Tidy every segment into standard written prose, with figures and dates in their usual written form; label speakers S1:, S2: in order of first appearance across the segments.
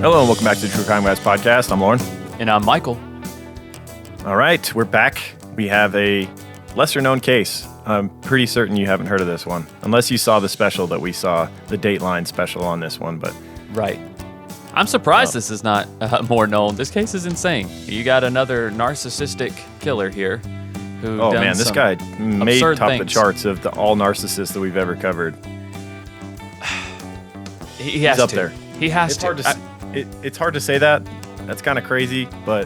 S1: Hello and welcome back to the True Crime Guys podcast. I'm Lauren.
S2: And I'm Michael.
S1: All right, we're back. We have a lesser known case. I'm pretty certain you haven't heard of this one, unless you saw the special that we saw, the Dateline special on this one. But
S2: right. I'm surprised this is not more known. This case is insane. You got another narcissistic killer here who
S1: oh man, this guy made top
S2: things.
S1: The charts of all narcissists that we've ever covered.
S2: He's up there. He has to.
S1: It's hard to say that. That's kind of crazy, but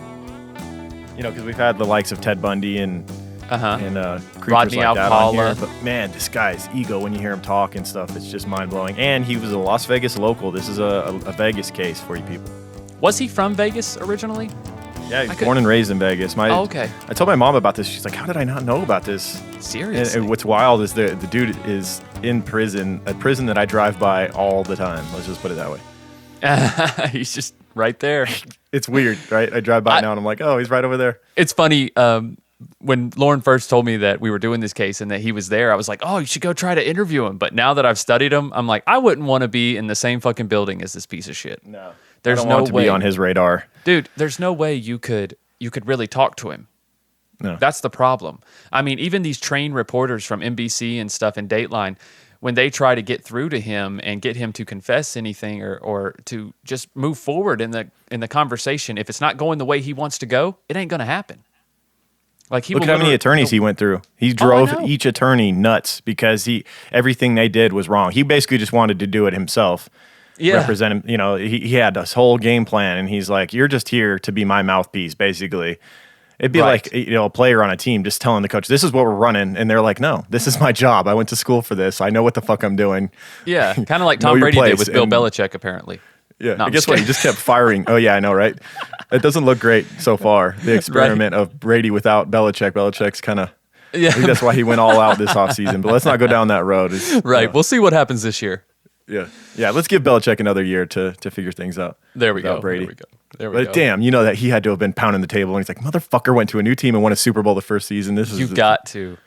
S1: you know, because we've had the likes of Ted Bundy and creatures
S2: Rodney
S1: like that on here.
S2: Alcala.
S1: But man, this guy's ego when you hear him talk and stuff, it's just mind blowing. And he was a Las Vegas local. This is a Vegas case for you people.
S2: Was he from Vegas originally?
S1: Yeah, he was born and raised in Vegas.
S2: Okay.
S1: I told my mom about this. She's like, "How did I not know about this?"
S2: Seriously.
S1: And what's wild is the dude is in prison, a prison that I drive by all the time. Let's just put it that way.
S2: He's just right there.
S1: It's weird, right? I drive by now and I'm like, oh, he's right over there.
S2: It's funny. When Lauren first told me that we were doing this case and that he was there, I was like, oh, you should go try to interview him. But now that I've studied him, I'm like, I wouldn't want to be in the same fucking building as this piece of shit.
S1: No.
S2: There's
S1: I don't
S2: no
S1: want to
S2: way
S1: be on his radar.
S2: Dude, there's no way you could really talk to him.
S1: No.
S2: That's the problem. I mean, even these trained reporters from NBC and stuff in Dateline, when they try to get through to him and get him to confess anything or to just move forward in the conversation, if it's not going the way he wants to go, it ain't going to happen. Like
S1: Look at how many attorneys he went through. He drove each attorney nuts because everything they did was wrong. He basically just wanted to do it himself.
S2: Yeah.
S1: Represent him. You know, he had this whole game plan, and he's like, "You're just here to be my mouthpiece." Basically, it'd be like a player on a team just telling the coach, "This is what we're running," and they're like, "No, this is my job. I went to school for this. I know what the fuck I'm doing."
S2: Yeah, kind of like Tom Brady did with Bill Belichick, apparently.
S1: Yeah, no, guess what? He just kept firing. Oh yeah, I know, right? It doesn't look great so far. The experiment of Brady without Belichick. Belichick's kind of. Yeah. I think that's why he went all out this offseason. But let's not go down that road.
S2: Right. We'll see what happens this year.
S1: Yeah. Yeah. Let's give Belichick another year to figure things out.
S2: There we go.
S1: Brady.
S2: There we go.
S1: But damn, you know that he had to have been pounding the table, and he's like, "Motherfucker went to a new team and won a Super Bowl the first season.
S2: You've got to.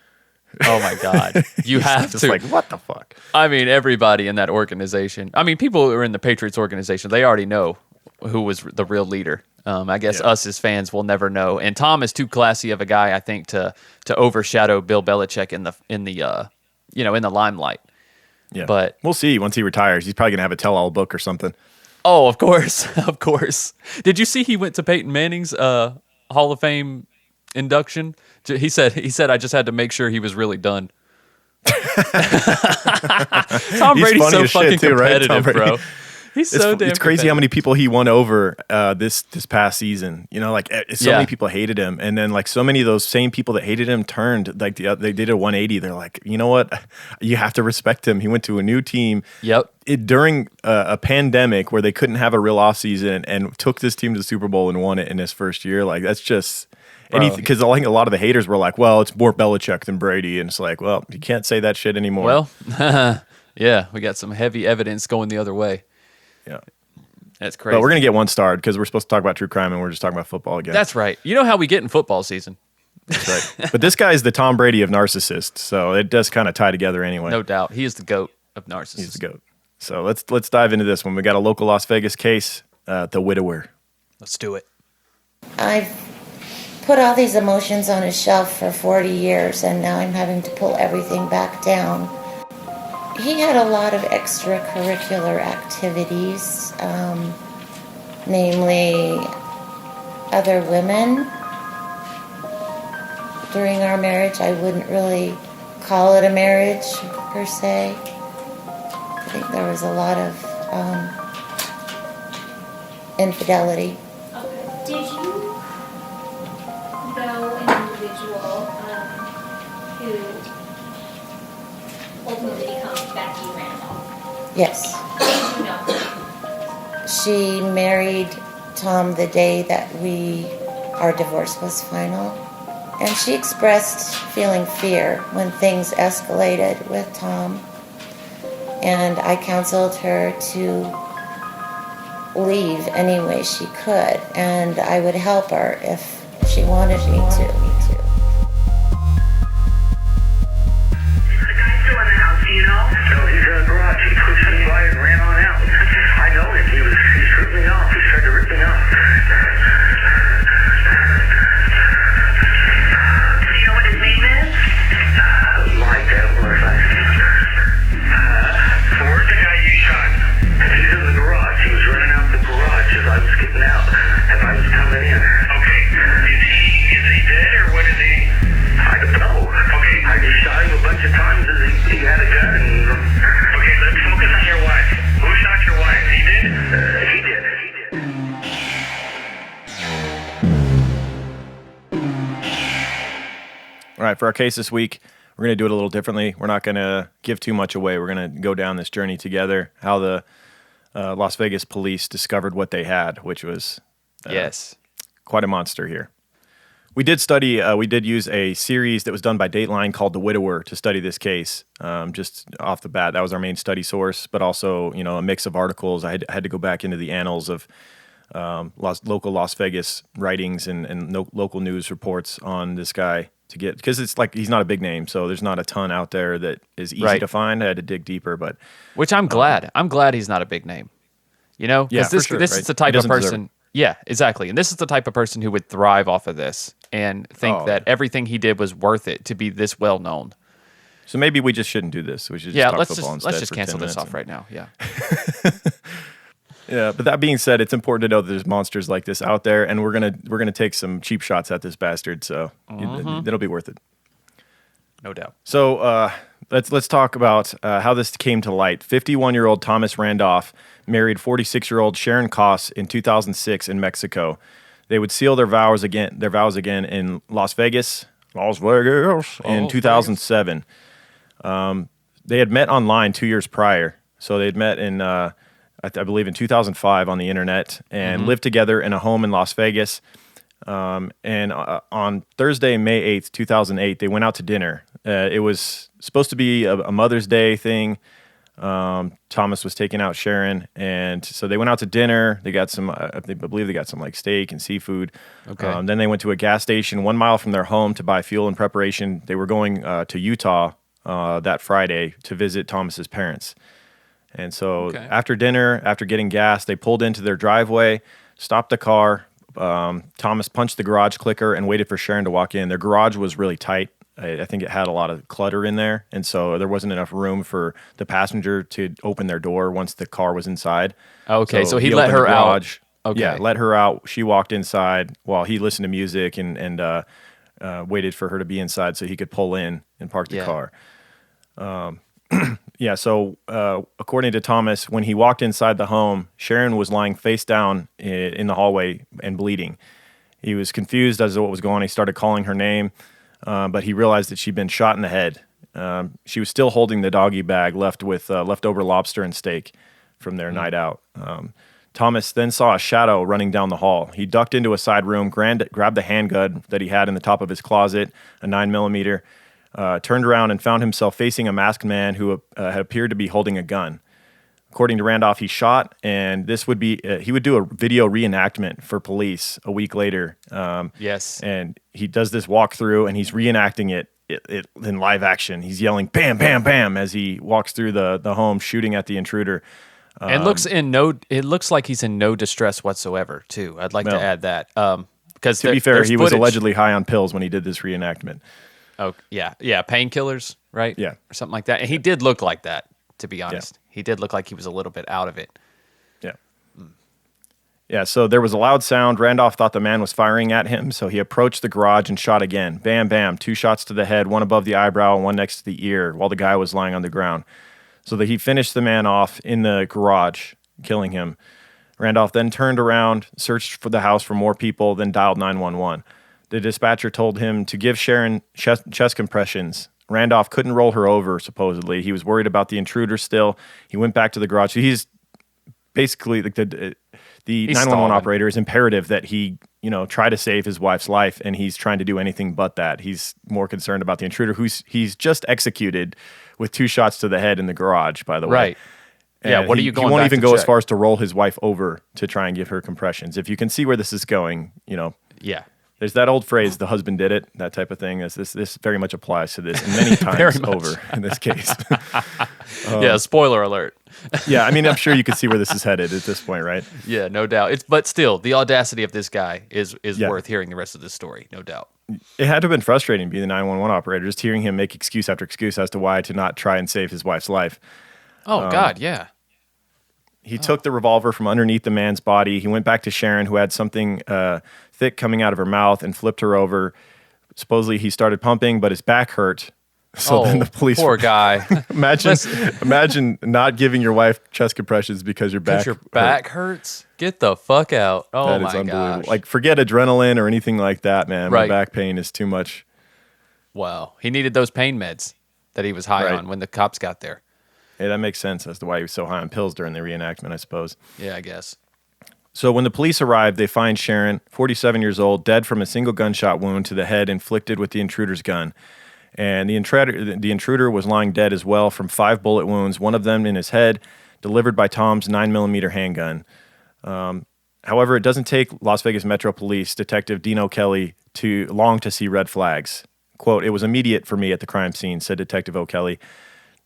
S2: Oh my God. You have
S1: just
S2: to.
S1: Like, what the fuck?
S2: I mean, everybody in that organization. I mean, people who are in the Patriots organization, they already know who was the real leader. I guess us as fans will never know. And Tom is too classy of a guy, I think, to overshadow Bill Belichick in the limelight.
S1: Yeah,
S2: but
S1: we'll see once he retires. He's probably gonna have a tell-all book or something.
S2: Oh, of course, of course. Did you see he went to Peyton Manning's Hall of Fame induction? He said, I just had to make sure he was really done. Tom Brady's so fucking competitive, bro. He's so damn
S1: It's crazy how many people he won over this past season. You know, like many people hated him, and then like so many of those same people that hated him turned like they did a 180. They're like, you know what, you have to respect him. He went to a new team.
S2: Yep.
S1: During a pandemic where they couldn't have a real offseason and took this team to the Super Bowl and won it in his first year. Like that's just. Because I think a lot of the haters were like, well, it's more Belichick than Brady. And it's like, well, you can't say that shit anymore.
S2: Well, yeah, we got some heavy evidence going the other way.
S1: Yeah.
S2: That's crazy.
S1: But we're going to get one starred because we're supposed to talk about true crime and we're just talking about football again.
S2: That's right. You know how we get in football season.
S1: That's right. But this guy is the Tom Brady of narcissists. So it does kind of tie together anyway.
S2: No doubt. He is the GOAT of narcissists.
S1: He's the GOAT. So let's dive into this one. We got a local Las Vegas case, The Widower.
S2: Let's do it.
S3: I've put all these emotions on a shelf for 40 years, and now I'm having to pull everything back down. He had a lot of extracurricular activities, namely other women. During our marriage, I wouldn't really call it a marriage per se. I think there was a lot of infidelity.
S4: Okay. Did you know an individual who ultimately becomes Becky Randolph?
S3: Yes.
S4: How did you know?
S3: She married Tom the day that our divorce was final. And she expressed feeling fear when things escalated with Tom. And I counseled her to leave any way she could. And I would help her if she wanted me to.
S5: The guy's still in the house, do you know? No, he's in the garage. He pushed me by and ran on out. I know him. He's screwed me off.
S1: for our case this week, we're going to do it a little differently. We're not going to give too much away. We're going to go down this journey together, how the Las Vegas police discovered what they had, which was
S2: Yes.
S1: quite a monster here. We did use a series that was done by Dateline called The Widower to study this case. Just off the bat, that was our main study source, but also, a mix of articles. I had to go back into the annals of local Las Vegas writings and local news reports on this guy to get, because it's like he's not a big name, so there's not a ton out there that is easy
S2: Right.
S1: to find. I had to dig deeper, but
S2: Which I'm glad. I'm glad he's not a big name.
S1: Yeah,
S2: Because
S1: for sure,
S2: this
S1: right?
S2: is the type
S1: He
S2: of
S1: doesn't deserve
S2: person. Yeah, exactly. And this is the type of person who would thrive off of this and think
S1: Oh,
S2: that everything he did was worth it to be this well known.
S1: so maybe we just shouldn't do this. We should just
S2: Yeah,
S1: talk
S2: let's
S1: football
S2: just
S1: instead for 10
S2: cancel this
S1: minutes
S2: off right now. Yeah.
S1: Yeah, but that being said, it's important to know that there's monsters like this out there, and we're gonna take some cheap shots at this bastard. So it'll be worth it.
S2: No doubt.
S1: So let's talk about how this came to light. 51-year-old Thomas Randolph married 46-year-old Sharon Koss in 2006 in Mexico. They would seal their vows again in Las Vegas, in 2007. They had met online 2 years prior, so they had met in I believe in 2005 on the internet and lived together in a home in Las Vegas. And on Thursday, May 8th, 2008, they went out to dinner. It was supposed to be a Mother's Day thing. Thomas was taking out Sharon, and so they went out to dinner. They got some, I believe they got some like steak and seafood.
S2: Okay.
S1: Then they went to a gas station 1 mile from their home to buy fuel in preparation. They were going to Utah that Friday to visit Thomas's parents. And so
S2: Okay.
S1: after dinner, after getting gas, they pulled into their driveway, stopped the car. Thomas punched the garage clicker and waited for Sharon to walk in. Their garage was really tight. I think it had a lot of clutter in there, and so there wasn't enough room for the passenger to open their door once the car was inside.
S2: Okay, so he
S1: he
S2: let
S1: opened
S2: her
S1: the
S2: out.
S1: garage.
S2: Okay.
S1: Yeah, let her out. She walked inside while he listened to music and waited for her to be inside so he could pull in and park the
S2: Yeah.
S1: car. Yeah, so according to Thomas, when he walked inside the home, Sharon was lying face down in the hallway and bleeding. He was confused as to what was going on. He started calling her name, but he realized that she'd been shot in the head. She was still holding the doggy bag left with leftover lobster and steak from their night out. Thomas then saw a shadow running down the hall. He ducked into a side room, grabbed the handgun that he had in the top of his closet, a 9mm, turned around and found himself facing a masked man who had appeared to be holding a gun. According to Randolph, he shot, and this would be he would do a video reenactment for police a week later.
S2: Yes.
S1: And he does this walkthrough, and he's reenacting it in live action. He's yelling "bam, bam, bam" as he walks through the home, shooting at the intruder.
S2: It looks like he's in no distress whatsoever, too. I'd like
S1: No.
S2: to add that. Because
S1: To be fair, he was allegedly high on pills when he did this reenactment.
S2: Oh, yeah. Yeah. Painkillers, right?
S1: Yeah.
S2: Or something like that. And he did look like that, to be honest. He did look like he was a little bit out of it.
S1: Yeah. Yeah, so there was a loud sound. Randolph thought the man was firing at him, so he approached the garage and shot again. Bam, bam, 2 shots to the head, one above the eyebrow and one next to the ear, while the guy was lying on the ground. So that he finished the man off in the garage, killing him. Randolph then turned around, searched for the house for more people, then dialed 911. The dispatcher told him to give Sharon chest compressions. Randolph couldn't roll her over, supposedly. He was worried about the intruder still. He went back to the garage. So he's basically like the
S2: He's
S1: 911
S2: stalling.
S1: operator is imperative that he, try to save his wife's life, and he's trying to do anything but that. He's more concerned about the intruder, he's just executed with 2 shots to the head in the garage, by the way.
S2: Right. Yeah,
S1: And
S2: what are you going
S1: He won't
S2: back
S1: even
S2: to
S1: go as
S2: check?
S1: far as to roll his wife over to try and give her compressions. If you can see where this is going,
S2: Yeah.
S1: there's that old phrase, "the husband did it," that type of thing. This very much applies to this, and many times
S2: much.
S1: over in this case.
S2: Yeah. Spoiler alert.
S1: Yeah, I mean, I'm sure you can see where this is headed at this point, right?
S2: Yeah, no doubt. But still, the audacity of this guy is
S1: Yeah.
S2: worth hearing the rest of this story, no doubt.
S1: It had to have been frustrating being the 911 operator, just hearing him make excuse after excuse as to why to not try and save his wife's life.
S2: Oh God, yeah.
S1: He took the revolver from underneath the man's body. He went back to Sharon, who had something thick coming out of her mouth, and flipped her over. Supposedly, he started pumping, but his back hurt. So then the police.
S2: Poor guy.
S1: Imagine not giving your wife chest compressions because your back.
S2: Your back hurts. Get the fuck out. Oh
S1: That
S2: my
S1: is unbelievable.
S2: gosh.
S1: Like, forget adrenaline or anything like that, man.
S2: Right.
S1: My back pain is too much.
S2: Wow. He needed those pain meds that he was high
S1: Right.
S2: on when the cops got there.
S1: Yeah, that makes sense as to why he was so high on pills during the reenactment, I suppose.
S2: Yeah, I guess.
S1: So when the police arrive, they find Sharon, 47 years old, dead from a single gunshot wound to the head inflicted with the intruder's gun. And the intruder was lying dead as well from 5 bullet wounds, one of them in his head, delivered by Tom's 9mm handgun. However, it doesn't take Las Vegas Metro Police Detective Dean O'Kelly too long to see red flags. Quote, "It was immediate for me at the crime scene," said Detective O'Kelly.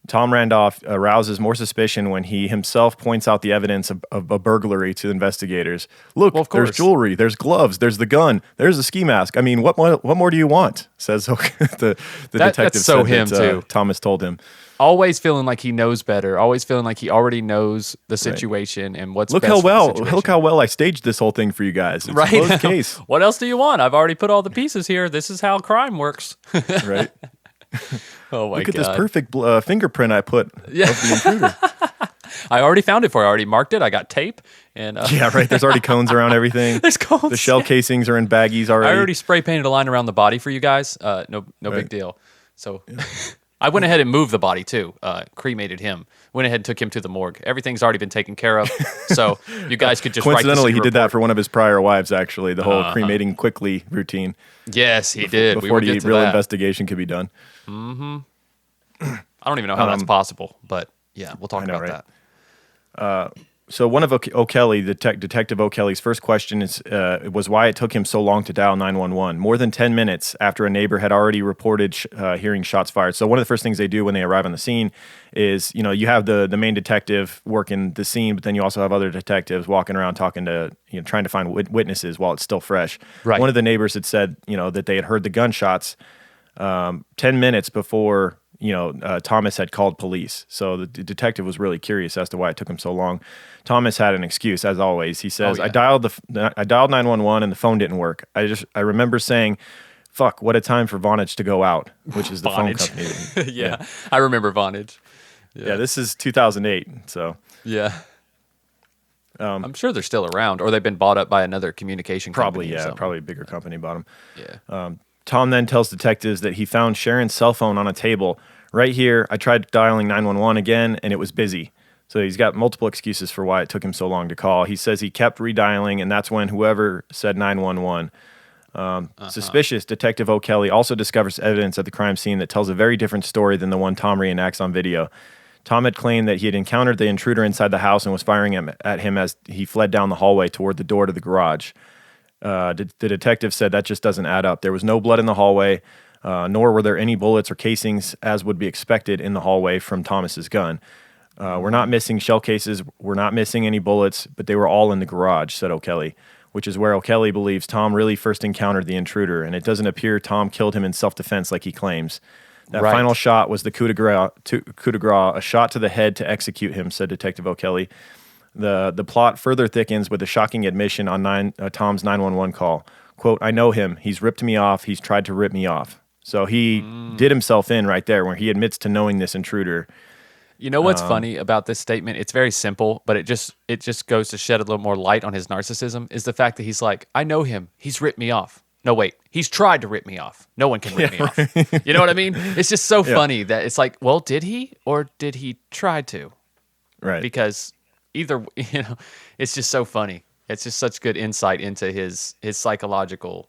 S1: Tom Randolph arouses more suspicion when he himself points out the evidence of a burglary to investigators. Look,
S2: Well, of
S1: there's
S2: course.
S1: jewelry, there's gloves, there's the gun, there's a ski mask. I mean, what more do you want? Says the detective.
S2: That's so
S1: said
S2: him,
S1: that,
S2: too.
S1: Thomas told him.
S2: Always feeling like he knows better. Always feeling like he already knows the situation and what's
S1: Look
S2: best
S1: how
S2: for the
S1: well
S2: situation.
S1: look how well I staged this whole thing for you guys. It's a
S2: right.
S1: closed case,
S2: What else do you want? I've already put all the pieces here. This is how crime works.
S1: right?
S2: Oh my
S1: Look at
S2: god!
S1: this perfect fingerprint I put
S2: Yeah.
S1: of the intruder.
S2: I already found it for you. I already marked it. I got tape and
S1: Yeah, right. There's already cones around everything.
S2: there's cones.
S1: The shell casings are in baggies
S2: I
S1: already.
S2: already spray painted a line around the body for you guys. No big
S1: Right.
S2: deal. So I went ahead and moved the body too. Cremated him. Went ahead and took him to the morgue. Everything's already been taken care of. So you guys could just
S1: Coincidentally,
S2: write
S1: he
S2: the
S1: did that
S2: report.
S1: for one of his prior wives, actually, the whole cremating quickly routine
S2: Yes, he did. We
S1: before
S2: will
S1: the
S2: get to
S1: real
S2: that.
S1: investigation could be done.
S2: I don't even know how that's possible, but yeah, we'll talk
S1: I know,
S2: about
S1: right?
S2: that.
S1: So one of O'Kelly, Detective O'Kelly's first question was why it took him so long to dial 911. More than 10 minutes after a neighbor had already reported hearing shots fired. So one of the first things they do when they arrive on the scene is, you have the main detective working the scene, but then you also have other detectives walking around talking to, trying to find witnesses while it's still fresh.
S2: Right.
S1: One of the neighbors had said, that they had heard the gunshots 10 minutes before Thomas had called police. So the detective was really curious as to why it took him so long. Thomas had an excuse, as always. He says,
S2: Oh, yeah.
S1: I dialed 911 and the phone didn't work. I remember saying, fuck, what a time for Vonage to go out, which is the phone
S2: Vonage.
S1: company.
S2: Yeah, I remember Vonage.
S1: Yeah, this is 2008. So
S2: Yeah. I'm sure they're still around, or they've been bought up by another communication
S1: probably,
S2: company. or something.
S1: probably a bigger company bought him.
S2: Yeah.
S1: Tom then tells detectives that he found Sharon's cell phone on a table. Right here, I tried dialing 911 again, and it was busy. So he's got multiple excuses for why it took him so long to call. He says he kept redialing, and that's when whoever said 911. Suspicious, Detective O'Kelly also discovers evidence at the crime scene that tells a very different story than the one Tom reenacts on video. Tom had claimed that he had encountered the intruder inside the house and was firing at him as he fled down the hallway toward the door to the garage. The detective said that just doesn't add up. There was no blood in the hallway, nor were there any bullets or casings as would be expected in the hallway from Thomas's gun. We're not missing shell cases. We're not missing any bullets, but they were all in the garage, said O'Kelly, which is where O'Kelly believes Tom really first encountered the intruder, and it doesn't appear Tom killed him in self-defense like he claims. That
S2: Right.
S1: final shot was the coup de grace, a shot to the head to execute him, said Detective O'Kelly. The plot further thickens with a shocking admission on Tom's 911 call. Quote, I know him. He's ripped me off. He's tried to rip me off. So he did himself in right there where he admits to knowing this intruder.
S2: You know what's funny about this statement? It's very simple, but it just goes to shed a little more light on his narcissism, is the fact that he's like, I know him. He's ripped me off. No, wait. He's tried to rip me off. No one can rip me off. You know what I mean? It's just so funny that it's like, well, did he or did he try to?
S1: Right.
S2: Because either, it's just so funny. It's just such good insight into his psychological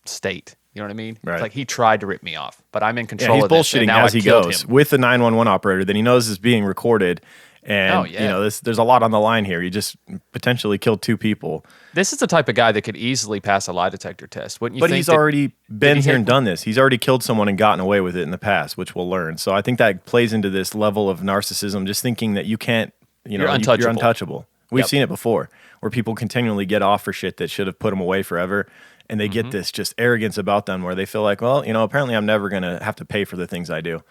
S2: state. You know what I mean?
S1: Right.
S2: It's like he tried to rip me off, but I'm in
S1: Yeah,
S2: control
S1: he's
S2: of this. And
S1: bullshitting
S2: now
S1: as
S2: I
S1: he
S2: killed
S1: goes
S2: him.
S1: with the 911 operator that he knows is being recorded. And,
S2: Oh, yeah.
S1: there's a lot on the line here. He just potentially killed 2 people.
S2: This is the type of guy that could easily pass a lie detector test, wouldn't you
S1: But
S2: think?
S1: he's
S2: that-
S1: already been
S2: he
S1: here
S2: hit-
S1: and done this. He's already killed someone and gotten away with it in the past, which we'll learn. So I think that plays into this level of narcissism, just thinking that you can't,
S2: You're
S1: you're
S2: untouchable.
S1: untouchable. We've
S2: Yep.
S1: seen it before, where people continually get off for shit that should have put them away forever. And they
S2: Mm-hmm.
S1: get this just arrogance about them where they feel like, well, apparently I'm never going to have to pay for the things I do.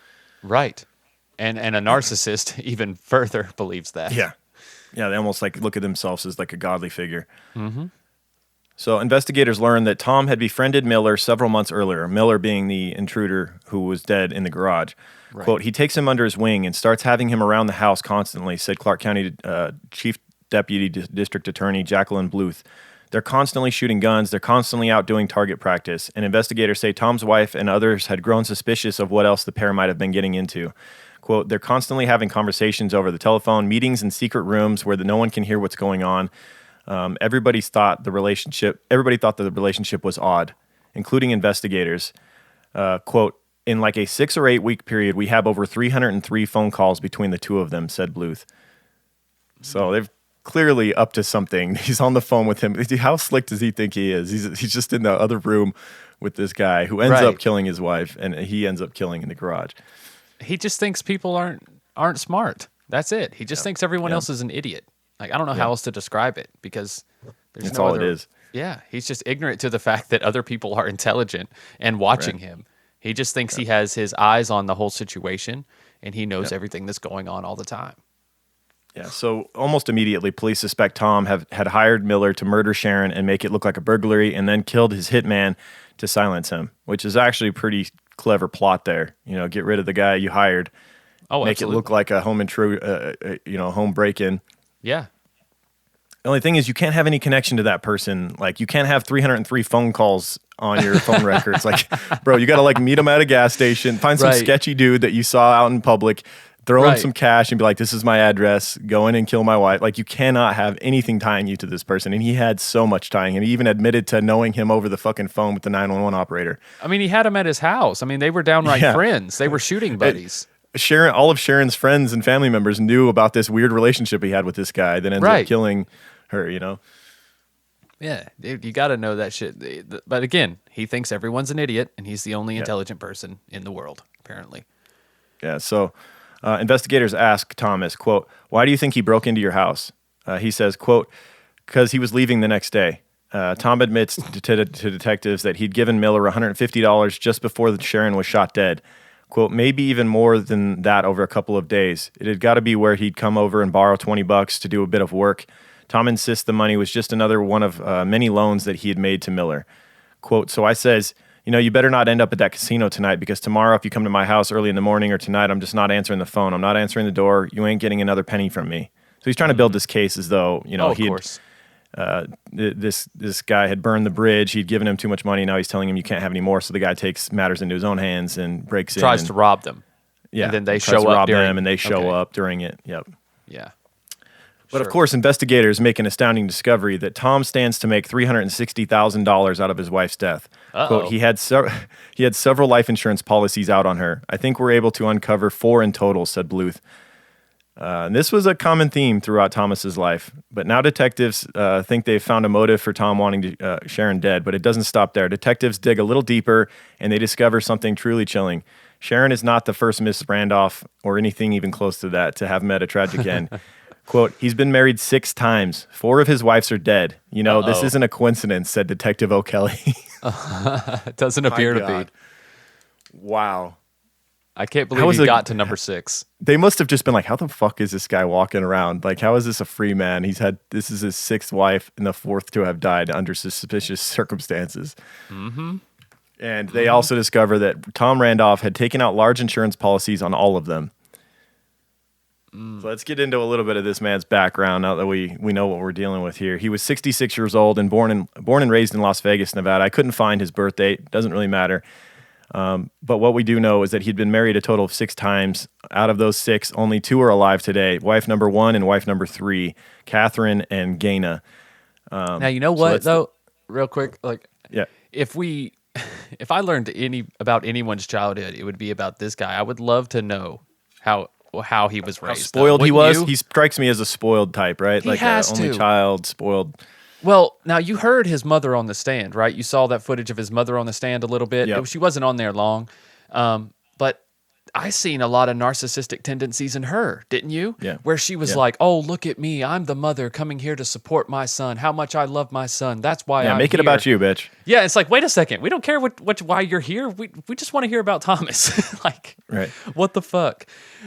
S2: Right. And a narcissist even further believes that.
S1: Yeah. Yeah, they almost like look at themselves as like a godly figure. Mm-hmm. So investigators learned that Tom had befriended Miller several months earlier, Miller being the intruder who was dead in the garage.
S2: Right.
S1: Quote, he takes him under his wing and starts having him around the house constantly, said Clark County Chief Deputy District Attorney Jacqueline Bluth They're constantly shooting guns. They're constantly out doing target practice. And investigators say Tom's wife and others had grown suspicious of what else the pair might have been getting into. Quote, they're constantly having conversations over the telephone, meetings in secret rooms where no one can hear what's going on. Everybody thought the relationship was odd, including investigators. Quote, in like a 6 or 8 week period, we have over 303 phone calls between the two of them, said Bluth. So they've clearly up to something. He's on the phone with him. How slick does he think he is? He's just in the other room with this guy who ends up killing his wife, and he ends up killing in the garage.
S2: He just thinks people aren't smart. That's it. He just thinks everyone else is an idiot. Like, I don't know how else to describe it, because there's
S1: That's
S2: no
S1: all
S2: other,
S1: it is.
S2: Yeah, he's just ignorant to the fact that other people are intelligent and watching him. He just thinks he has his eyes on the whole situation, and he knows everything that's going on all the time.
S1: Yeah, so almost immediately, police suspect Tom had hired Miller to murder Sharon and make it look like a burglary, and then killed his hitman to silence him, which is actually a pretty clever plot there. You know, get rid of the guy you hired, make
S2: absolutely.
S1: it look like a home break-in.
S2: Yeah.
S1: The only thing is, you can't have any connection to that person. Like, you can't have 303 phone calls on your phone records. Like, bro, you got to like meet him at a gas station, find some sketchy dude that you saw out in public, throw him some cash and be like, this is my address, go in and kill my wife. Like, you cannot have anything tying you to this person. And he had so much tying him. He even admitted to knowing him over the fucking phone with the 911 operator.
S2: I mean, he had him at his house. I mean, they were downright friends. They were shooting buddies.
S1: All of Sharon's friends and family members knew about this weird relationship he had with this guy that ended up killing her, you know?
S2: Yeah, dude, you got to know that shit. But again, he thinks everyone's an idiot, and he's the only intelligent person in the world, apparently.
S1: Yeah, so investigators ask Thomas, quote, why do you think he broke into your house? He says, quote, because he was leaving the next day. Tom admits to detectives that he'd given Miller $150 just before Sharon was shot dead. Quote, maybe even more than that over a couple of days. It had got to be where he'd come over and borrow $20 to do a bit of work. Tom insists the money was just another one of many loans that he had made to Miller. Quote, so I says, you know, you better not end up at that casino tonight, because tomorrow if you come to my house early in the morning, or tonight, I'm just not answering the phone. I'm not answering the door. You ain't getting another penny from me. So he's trying to build this case as though, you know, this guy had burned the bridge. He'd given him too much money. Now he's telling him you can't have any more. So the guy takes matters into his own hands and breaks in.
S2: Tries to rob them.
S1: Yeah.
S2: And then they
S1: show
S2: show up
S1: and they show up during it. Yep.
S2: Yeah.
S1: But of course, investigators make an astounding discovery that Tom stands to make $360,000 out of his wife's death. Quote, he had several life insurance policies out on her. I think we're able to uncover 4 in total, said Bluth. And this was a common theme throughout Thomas's life. But now detectives think they've found a motive for Tom wanting Sharon dead. But it doesn't stop there. Detectives dig a little deeper, and they discover something truly chilling. Sharon is not the first Miss Randolph, or anything even close to that, to have met a tragic end. Quote, he's been married 6 times. 4 of his wives are dead. You know, this isn't a coincidence, said Detective O'Kelly.
S2: It doesn't appear to be.
S1: Wow.
S2: I can't believe he got to number 6.
S1: They must have just been like, how the fuck is this guy walking around? Like, how is this a free man? This is his 6th wife and the 4th to have died under suspicious circumstances. Mm-hmm. And they also discover that Tom Randolph had taken out large insurance policies on all of them. So let's get into a little bit of this man's background now that we know what we're dealing with here. He was 66 years old and born and raised in Las Vegas, Nevada. I couldn't find his birth date. Doesn't really matter. But what we do know is that he'd been married a total of 6 times. Out of those 6, only 2 are alive today. Wife number 1 and wife number 3, Catherine and Gaina.
S2: Now, you know what, though? Real quick, like,
S1: yeah.
S2: If I learned about anyone's childhood, it would be about this guy. I would love to know how he was raised.
S1: How spoiled he was.
S2: You?
S1: He strikes me as a spoiled type, right?
S2: He
S1: like
S2: has
S1: only
S2: to.
S1: child, spoiled.
S2: Well, now you heard his mother on the stand, right? You saw that footage of his mother on the stand a little bit.
S1: Yep.
S2: She wasn't on there long, but I seen a lot of narcissistic tendencies in her, didn't you?
S1: Yeah.
S2: Where she was like, "Oh, look at me! I'm the mother coming here to support my son. How much I love my son. That's why I'm
S1: make it
S2: here."
S1: about you, bitch.
S2: Yeah, it's like, wait a second. We don't care why you're here. We just want to hear about Thomas. Like,
S1: right.
S2: What the fuck?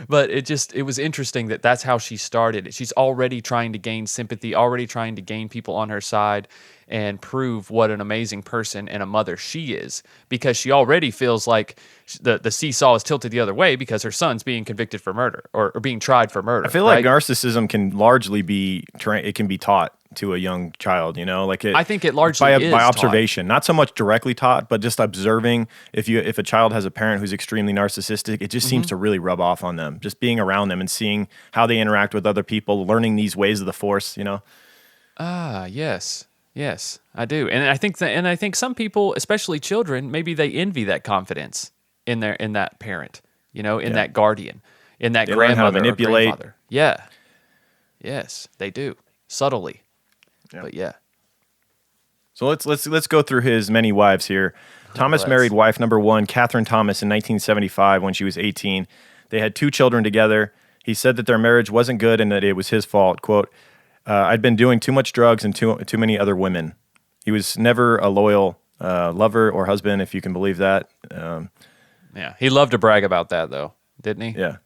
S2: But it was interesting that's how she started. She's already trying to gain sympathy, already trying to gain people on her side and prove what an amazing person and a mother she is, because she already feels like the seesaw is tilted the other way because her son's being convicted for murder or being tried for murder.
S1: I feel like narcissism can largely be taught. to a young child, you know, like
S2: I think it largely is
S1: by
S2: taught.
S1: observation, not so much directly taught, but just observing. If a child has a parent who's extremely narcissistic, it just seems to really rub off on them. Just being around them and seeing how they interact with other people, learning these ways of the Force, you know.
S2: Yes, I do, and I think some people, especially children, maybe they envy that confidence in that parent, you know, in that guardian, in that
S1: They learn how to
S2: grandmother or
S1: manipulate.
S2: grandfather. Yeah, yes, they do subtly, but yeah.
S1: So let's go through his many wives here. Thomas
S2: Let's.
S1: married wife number 1, Catherine Thomas, in 1975 when she was 18. They had 2 children together. He said that their marriage wasn't good and that it was his fault. Quote, I'd been doing too much drugs and too many other women. He was never a loyal lover or husband, if you can believe that.
S2: Yeah, he loved to brag about that, though, didn't he?
S1: Yeah.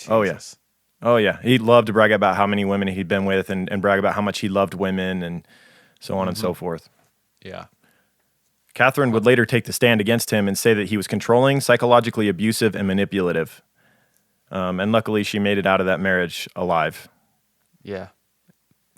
S1: Oh, yes.
S2: Jesus.
S1: Oh, yeah. He loved to brag about how many women he'd been with and brag about how much he loved women and so on and so forth.
S2: Yeah.
S1: Catherine would later take the stand against him and say that he was controlling, psychologically abusive, and manipulative. And luckily, she made it out of that marriage alive.
S2: Yeah.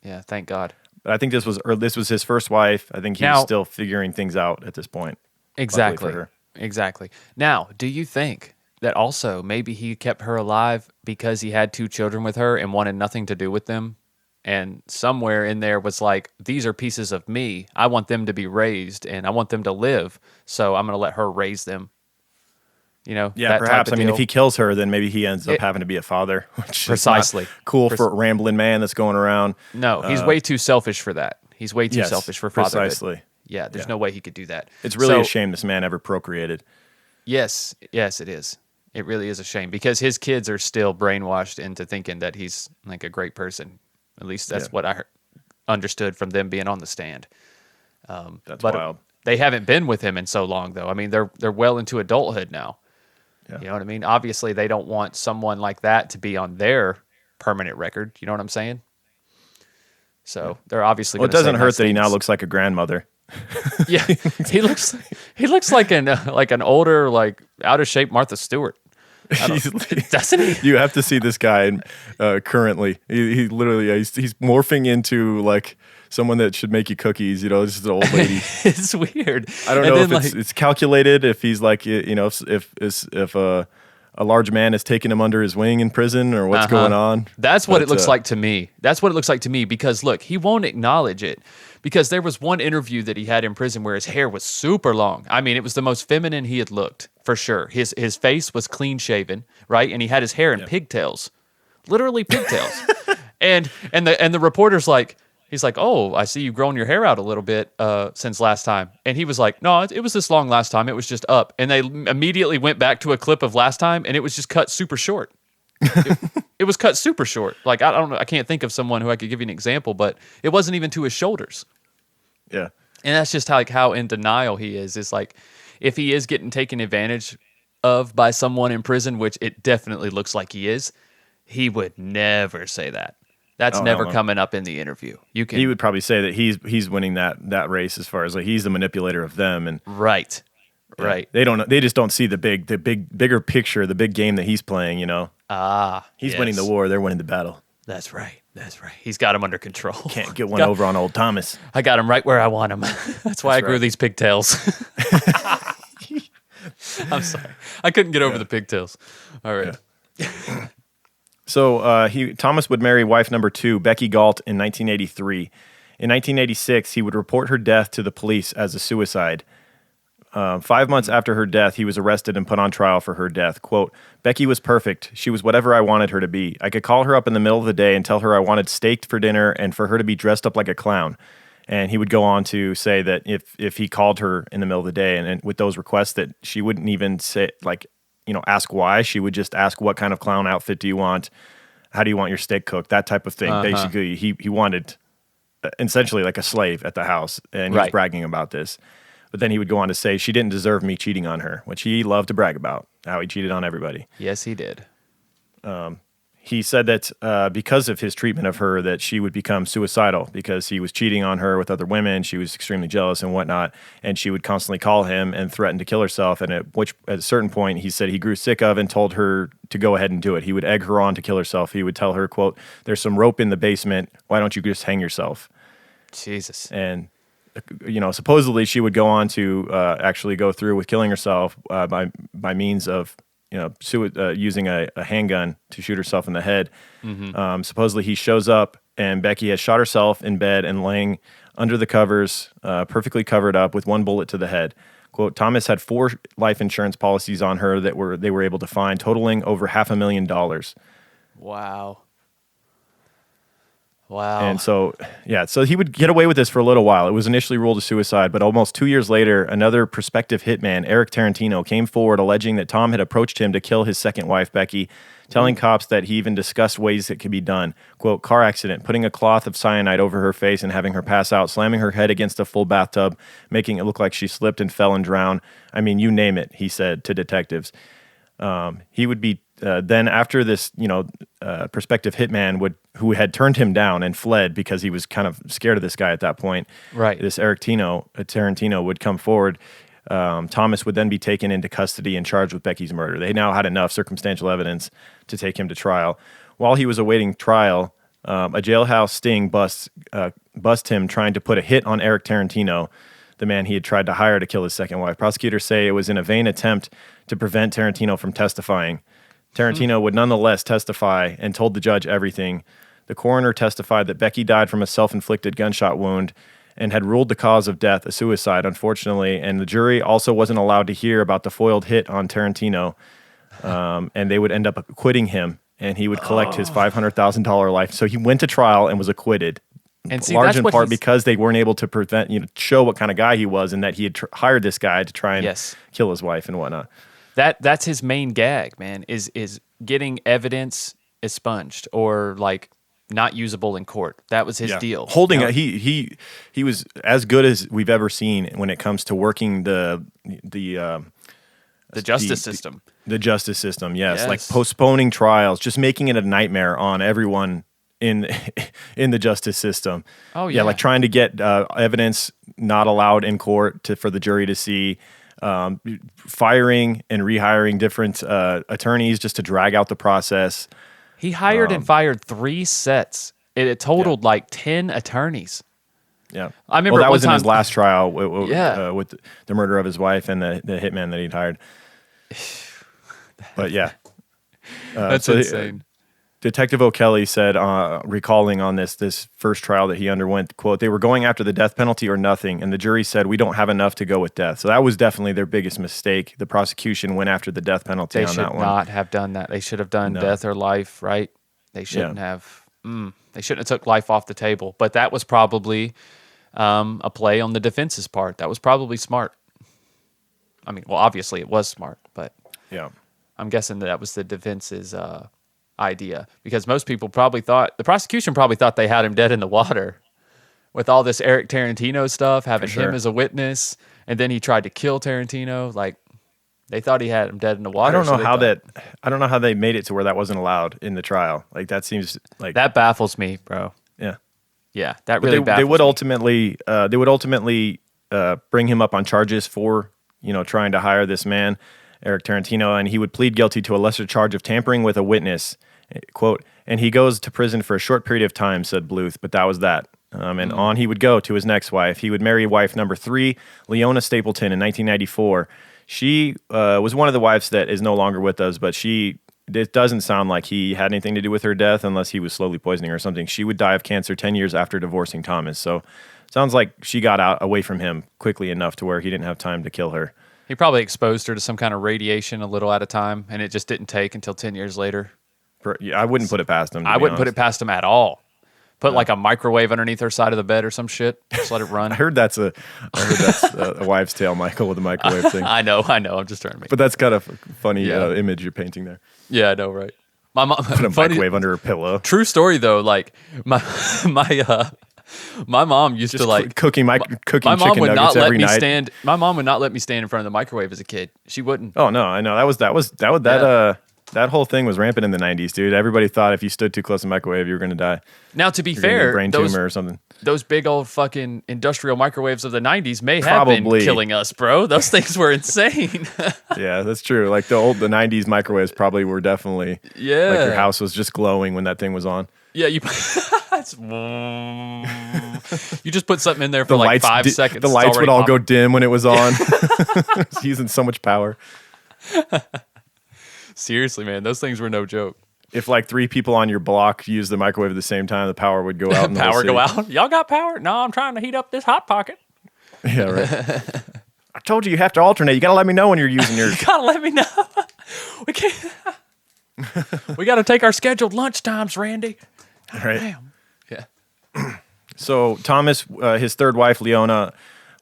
S2: Yeah, thank God.
S1: But I think this was his first wife. I think he was
S2: Now-
S1: still figuring things out at this point.
S2: Exactly.
S1: for her.
S2: Exactly. Now, do you think that also maybe he kept her alive because he had 2 children with her and wanted nothing to do with them? And somewhere in there was like, these are pieces of me. I want them to be raised and I want them to live. So I'm going to let her raise them. You know?
S1: Yeah,
S2: that type
S1: perhaps.
S2: of
S1: I mean,
S2: deal.
S1: if he kills her, then maybe he ends up
S2: It-
S1: having to be a father, which
S2: Precisely.
S1: is not cool for a rambling man that's going around.
S2: No, he's way too selfish for that. He's way too
S1: Yes,
S2: selfish for fatherhood.
S1: precisely.
S2: Yeah, there's
S1: Yeah.
S2: no way he could do that.
S1: It's really
S2: So-
S1: a shame this man ever procreated.
S2: Yes, it is. It really is a shame because his kids are still brainwashed into thinking that he's like a great person. At least that's
S1: Yeah.
S2: what I understood from them being on the stand.
S1: That's
S2: But
S1: wild.
S2: they haven't been with him in so long, though. I mean, they're well into adulthood now.
S1: Yeah.
S2: You know what I mean? Obviously, they don't want someone like that to be on their permanent record. You know what I'm saying? So they're obviously.
S1: Well, it
S2: gonna say
S1: doesn't hurt
S2: nice
S1: that he now
S2: things.
S1: looks like a grandmother.
S2: Yeah, he looks like an older, like out of shape Martha Stewart, doesn't he?
S1: You have to see this guy currently. He literally he's morphing into like someone that should make you cookies. You know, this is an old lady.
S2: It's weird.
S1: I don't
S2: And
S1: know if
S2: then,
S1: it's calculated. If he's like, you know, if a large man is taking him under his wing in prison or what's going on.
S2: That's what it
S1: But,
S2: looks like to me. That's what it looks like to me because look, he won't acknowledge it because there was one interview that he had in prison where his hair was super long. I mean, it was the most feminine he had looked for sure. His face was clean shaven, right? And he had his hair in pigtails, literally pigtails. and the reporter's like, he's like, oh, I see you've grown your hair out a little bit since last time. And he was like, no, it was this long last time. It was just up. And they immediately went back to a clip of last time, and it was just cut super short. It was cut super short. Like, I don't know. I can't think of someone who I could give you an example, but it wasn't even to his shoulders.
S1: Yeah.
S2: And that's just how in denial he is. It's like if he is getting taken advantage of by someone in prison, which it definitely looks like he is, he would never say that. That's
S1: Oh,
S2: never
S1: hell no.
S2: coming up in the interview. You can
S1: He would probably say that he's winning that race as far as like he's the manipulator of them and
S2: right.
S1: yeah,
S2: Right.
S1: they just don't see the bigger picture, the big game that he's playing, you know. He's winning the
S2: yes.
S1: war, they're winning the battle.
S2: That's right. That's right. He's got him under control.
S1: Can't get one over on old Thomas.
S2: I got him right where I want him. That's why I grew
S1: right.
S2: these pigtails. I'm sorry. I couldn't get over the pigtails. All right.
S1: So Thomas would marry wife number 2, Becky Galt, in 1983. In 1986, he would report her death to the police as a suicide. 5 months after her death, he was arrested and put on trial for her death. Quote, Becky was perfect. She was whatever I wanted her to be. I could call her up in the middle of the day and tell her I wanted steak for dinner and for her to be dressed up like a clown. And he would go on to say that if he called her in the middle of the day and with those requests that she wouldn't even say, like, you know, ask why. She would just ask, what kind of clown outfit do you want? How do you want your steak cooked? That type of thing. Basically, he wanted essentially like a slave at the house, and he was
S2: Right.
S1: bragging about this. But then he would go on to say she didn't deserve me cheating on her, which he loved to brag about, how he cheated on everybody.
S2: Yes, he did.
S1: He said that because of his treatment of her, that she would become suicidal because he was cheating on her with other women. She was extremely jealous and whatnot, and she would constantly call him and threaten to kill herself. And at a certain point, he said he grew sick of and told her to go ahead and do it. He would egg her on to kill herself. He would tell her, quote, "There's some rope in the basement. Why don't you just hang yourself?"
S2: Jesus.
S1: And supposedly she would go on to actually go through with killing herself by means of using a handgun to shoot herself in the head. Supposedly he shows up and Becky has shot herself in bed and laying under the covers, perfectly covered up with one bullet to the head. Quote, Thomas had 4 life insurance policies on her that they were able to find, totaling over $500,000.
S2: Wow. Wow.
S1: And so he would get away with this for a little while. It was initially ruled a suicide, but almost 2 years later, another prospective hitman, Eric Tarantino, came forward alleging that Tom had approached him to kill his second wife, Becky, telling cops that he even discussed ways it could be done. Quote, car accident, putting a cloth of cyanide over her face and having her pass out, slamming her head against a full bathtub, making it look like she slipped and fell and drowned. I mean, you name it, he said to detectives. He would be then after this, prospective hitman who had turned him down and fled because he was kind of scared of this guy at that point.
S2: Right.
S1: This Tarantino would come forward. Thomas would then be taken into custody and charged with Becky's murder. They now had enough circumstantial evidence to take him to trial. While he was awaiting trial, a jailhouse sting bust him trying to put a hit on Eric Tarantino, the man he had tried to hire to kill his second wife. Prosecutors say it was in a vain attempt to prevent Tarantino from testifying. Tarantino would nonetheless testify and told the judge everything. The coroner testified that Becky died from a self-inflicted gunshot wound and had ruled the cause of death a suicide, unfortunately. And the jury also wasn't allowed to hear about the foiled hit on Tarantino. And they would end up acquitting him, and he would collect his $500,000 life. So he went to trial and was acquitted.
S2: And see,
S1: large
S2: that's
S1: in
S2: what
S1: part because they weren't able to show what kind of guy he was, and that he had hired this guy to try and
S2: Yes.
S1: kill his wife and whatnot.
S2: That's his main gag, man, is getting evidence expunged or like not usable in court. That was his deal.
S1: Holding he was as good as we've ever seen when it comes to working the
S2: justice system.
S1: The justice system, yes.
S2: Yes.
S1: Like postponing trials, just making it a nightmare on everyone in the justice system.
S2: Oh, yeah.
S1: Like trying to get evidence not allowed in court for the jury to see. Firing and rehiring different attorneys just to drag out the process.
S2: He hired and fired 3 sets. It totaled like 10 attorneys.
S1: Yeah,
S2: I remember
S1: that
S2: one
S1: was in his
S2: time-
S1: last trial
S2: Yeah.
S1: with the murder of his wife and the hitman that he'd hired. But yeah,
S2: That's insane.
S1: Detective O'Kelly said, recalling on this first trial that he underwent, quote, they were going after the death penalty or nothing, and the jury said, we don't have enough to go with death. So that was definitely their biggest mistake. The prosecution went after the death penalty
S2: They
S1: on
S2: should
S1: that one.
S2: not have done that. They should have done death or life, right? They shouldn't have. They shouldn't have took life off the table. But that was probably a play on the defense's part. That was probably smart. I mean, well, obviously it was smart, but
S1: Yeah.
S2: I'm guessing that was the defense's idea, because most people probably thought, the prosecution probably thought they had him dead in the water with all this Eric Tarantino stuff, having
S1: sure.
S2: him as a witness, and then he tried to kill Tarantino. Like, they thought he had him dead in the water.
S1: I don't know
S2: so
S1: I don't know how they made it to where that wasn't allowed in the trial. Like that seems like
S2: that baffles me, bro.
S1: yeah.
S2: Yeah, that
S1: But
S2: really
S1: they
S2: baffles
S1: would
S2: me.
S1: ultimately bring him up on charges for trying to hire this man, Eric Tarantino, and he would plead guilty to a lesser charge of tampering with a witness. Quote, and he goes to prison for a short period of time, said Bluth, but that was that. And on he would go to his next wife. He would marry wife number 3, Leona Stapleton, in 1994. She was one of the wives that is no longer with us, but it doesn't sound like he had anything to do with her death unless he was slowly poisoning her or something. She would die of cancer 10 years after divorcing Thomas. So sounds like she got away from him quickly enough to where he didn't have time to kill her.
S2: He probably exposed her to some kind of radiation a little at a time, and it just didn't take until 10 years later.
S1: I wouldn't put it past him.
S2: I wouldn't put it past him at all. Put like a microwave underneath her side of the bed or some shit. Just let it run.
S1: I heard that's a wives' tale, Michael, with the microwave thing.
S2: I know. I'm just trying to make.
S1: But that's kind of a funny
S2: Yeah.
S1: image you're painting there.
S2: Yeah, I know, right? My mom.
S1: Put a microwave under her pillow.
S2: True story though. Like my mom used
S1: Just
S2: to like
S1: cooking
S2: my
S1: chicken
S2: mom would not
S1: nuggets
S2: let
S1: every
S2: me
S1: night.
S2: stand. My mom would not let me stand in front of the microwave as a kid. She wouldn't.
S1: Oh no, I know that whole thing was rampant in the 90s, dude. Everybody thought if you stood too close to the microwave, you were going to die.
S2: Now, to be
S1: You're gonna get a
S2: fair,
S1: brain tumor or something.
S2: those big old fucking industrial microwaves of the 90s may have
S1: Probably.
S2: been killing us, bro. Those things were insane.
S1: Yeah, that's true. Like the 90s microwaves probably were definitely
S2: Yeah.
S1: like your house was just glowing when that thing was on.
S2: Yeah, you That's you just put something in there for like 5 seconds.
S1: The
S2: it's
S1: lights would
S2: already
S1: all go
S2: popping.
S1: dim when it was on. It's using so much power.
S2: Seriously, man, those things were no joke.
S1: If like 3 people on your block used the microwave at the same time, the power would go out. in the whole
S2: Power go
S1: city.
S2: out. Y'all got power? No, I'm trying to heat up this hot pocket.
S1: Yeah, right. I told you have to alternate. You got to let me know when you're using yours.
S2: Gotta let me know. We can't. We got to take our scheduled lunch times, Randy.
S1: Right.
S2: Damn. Yeah.
S1: So Thomas, his third wife, Leona,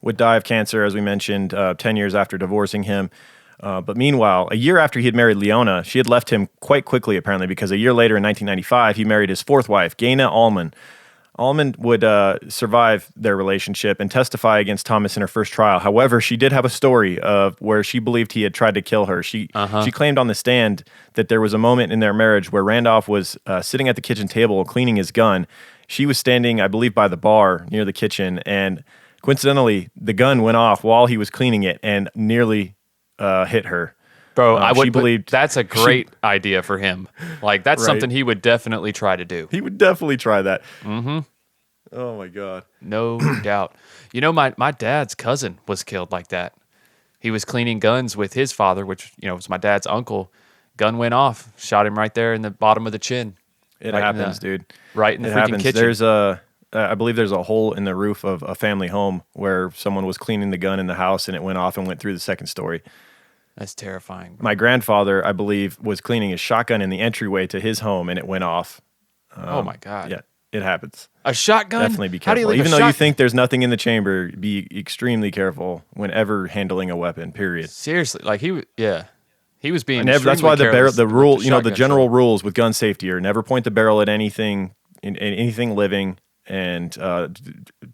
S1: would die of cancer, as we mentioned, 10 years after divorcing him. But meanwhile, a year after he had married Leona, she had left him quite quickly, apparently, because a year later in 1995, he married his fourth wife, Gaina Allman. Allman would survive their relationship and testify against Thomas in her first trial. However, she did have a story of where she believed he had tried to kill her. She claimed on the stand that there was a moment in their marriage where Randolph was sitting at the kitchen table cleaning his gun. She was standing, I believe, by the bar near the kitchen, and coincidentally, the gun went off while he was cleaning it and nearly hit her.
S2: Bro, I
S1: she
S2: would
S1: believed
S2: that's a great idea for him. Like that's
S1: Right.
S2: something he would definitely try to do.
S1: He would definitely try that. Mm-hmm. Oh my God.
S2: No doubt. You know, my dad's cousin was killed like that. He was cleaning guns with his father, which, you know, was my dad's uncle. Gun went off, shot him right there in the bottom of the chin.
S1: It
S2: Right in
S1: happens,
S2: the-
S1: dude.
S2: Right in the
S1: It
S2: freaking
S1: happens.
S2: kitchen.
S1: There's I believe there's a hole in the roof of a family home where someone was cleaning the gun in the house and it went off and went through the second story.
S2: That's terrifying.
S1: My grandfather, I believe, was cleaning his shotgun in the entryway to his home and it went off.
S2: Oh my God.
S1: Yeah, it happens.
S2: A shotgun?
S1: Definitely be
S2: How do you
S1: careful.
S2: leave
S1: Even
S2: a
S1: though you
S2: shotgun?
S1: think there's nothing in the chamber, be extremely careful whenever handling a weapon, period.
S2: Seriously, like he was being.
S1: Never, that's
S2: extremely
S1: why the barrel,
S2: careless
S1: the
S2: with
S1: rule, you know, the
S2: shotgun
S1: general
S2: shot.
S1: rules with gun safety are never point the barrel at anything, in anything living, and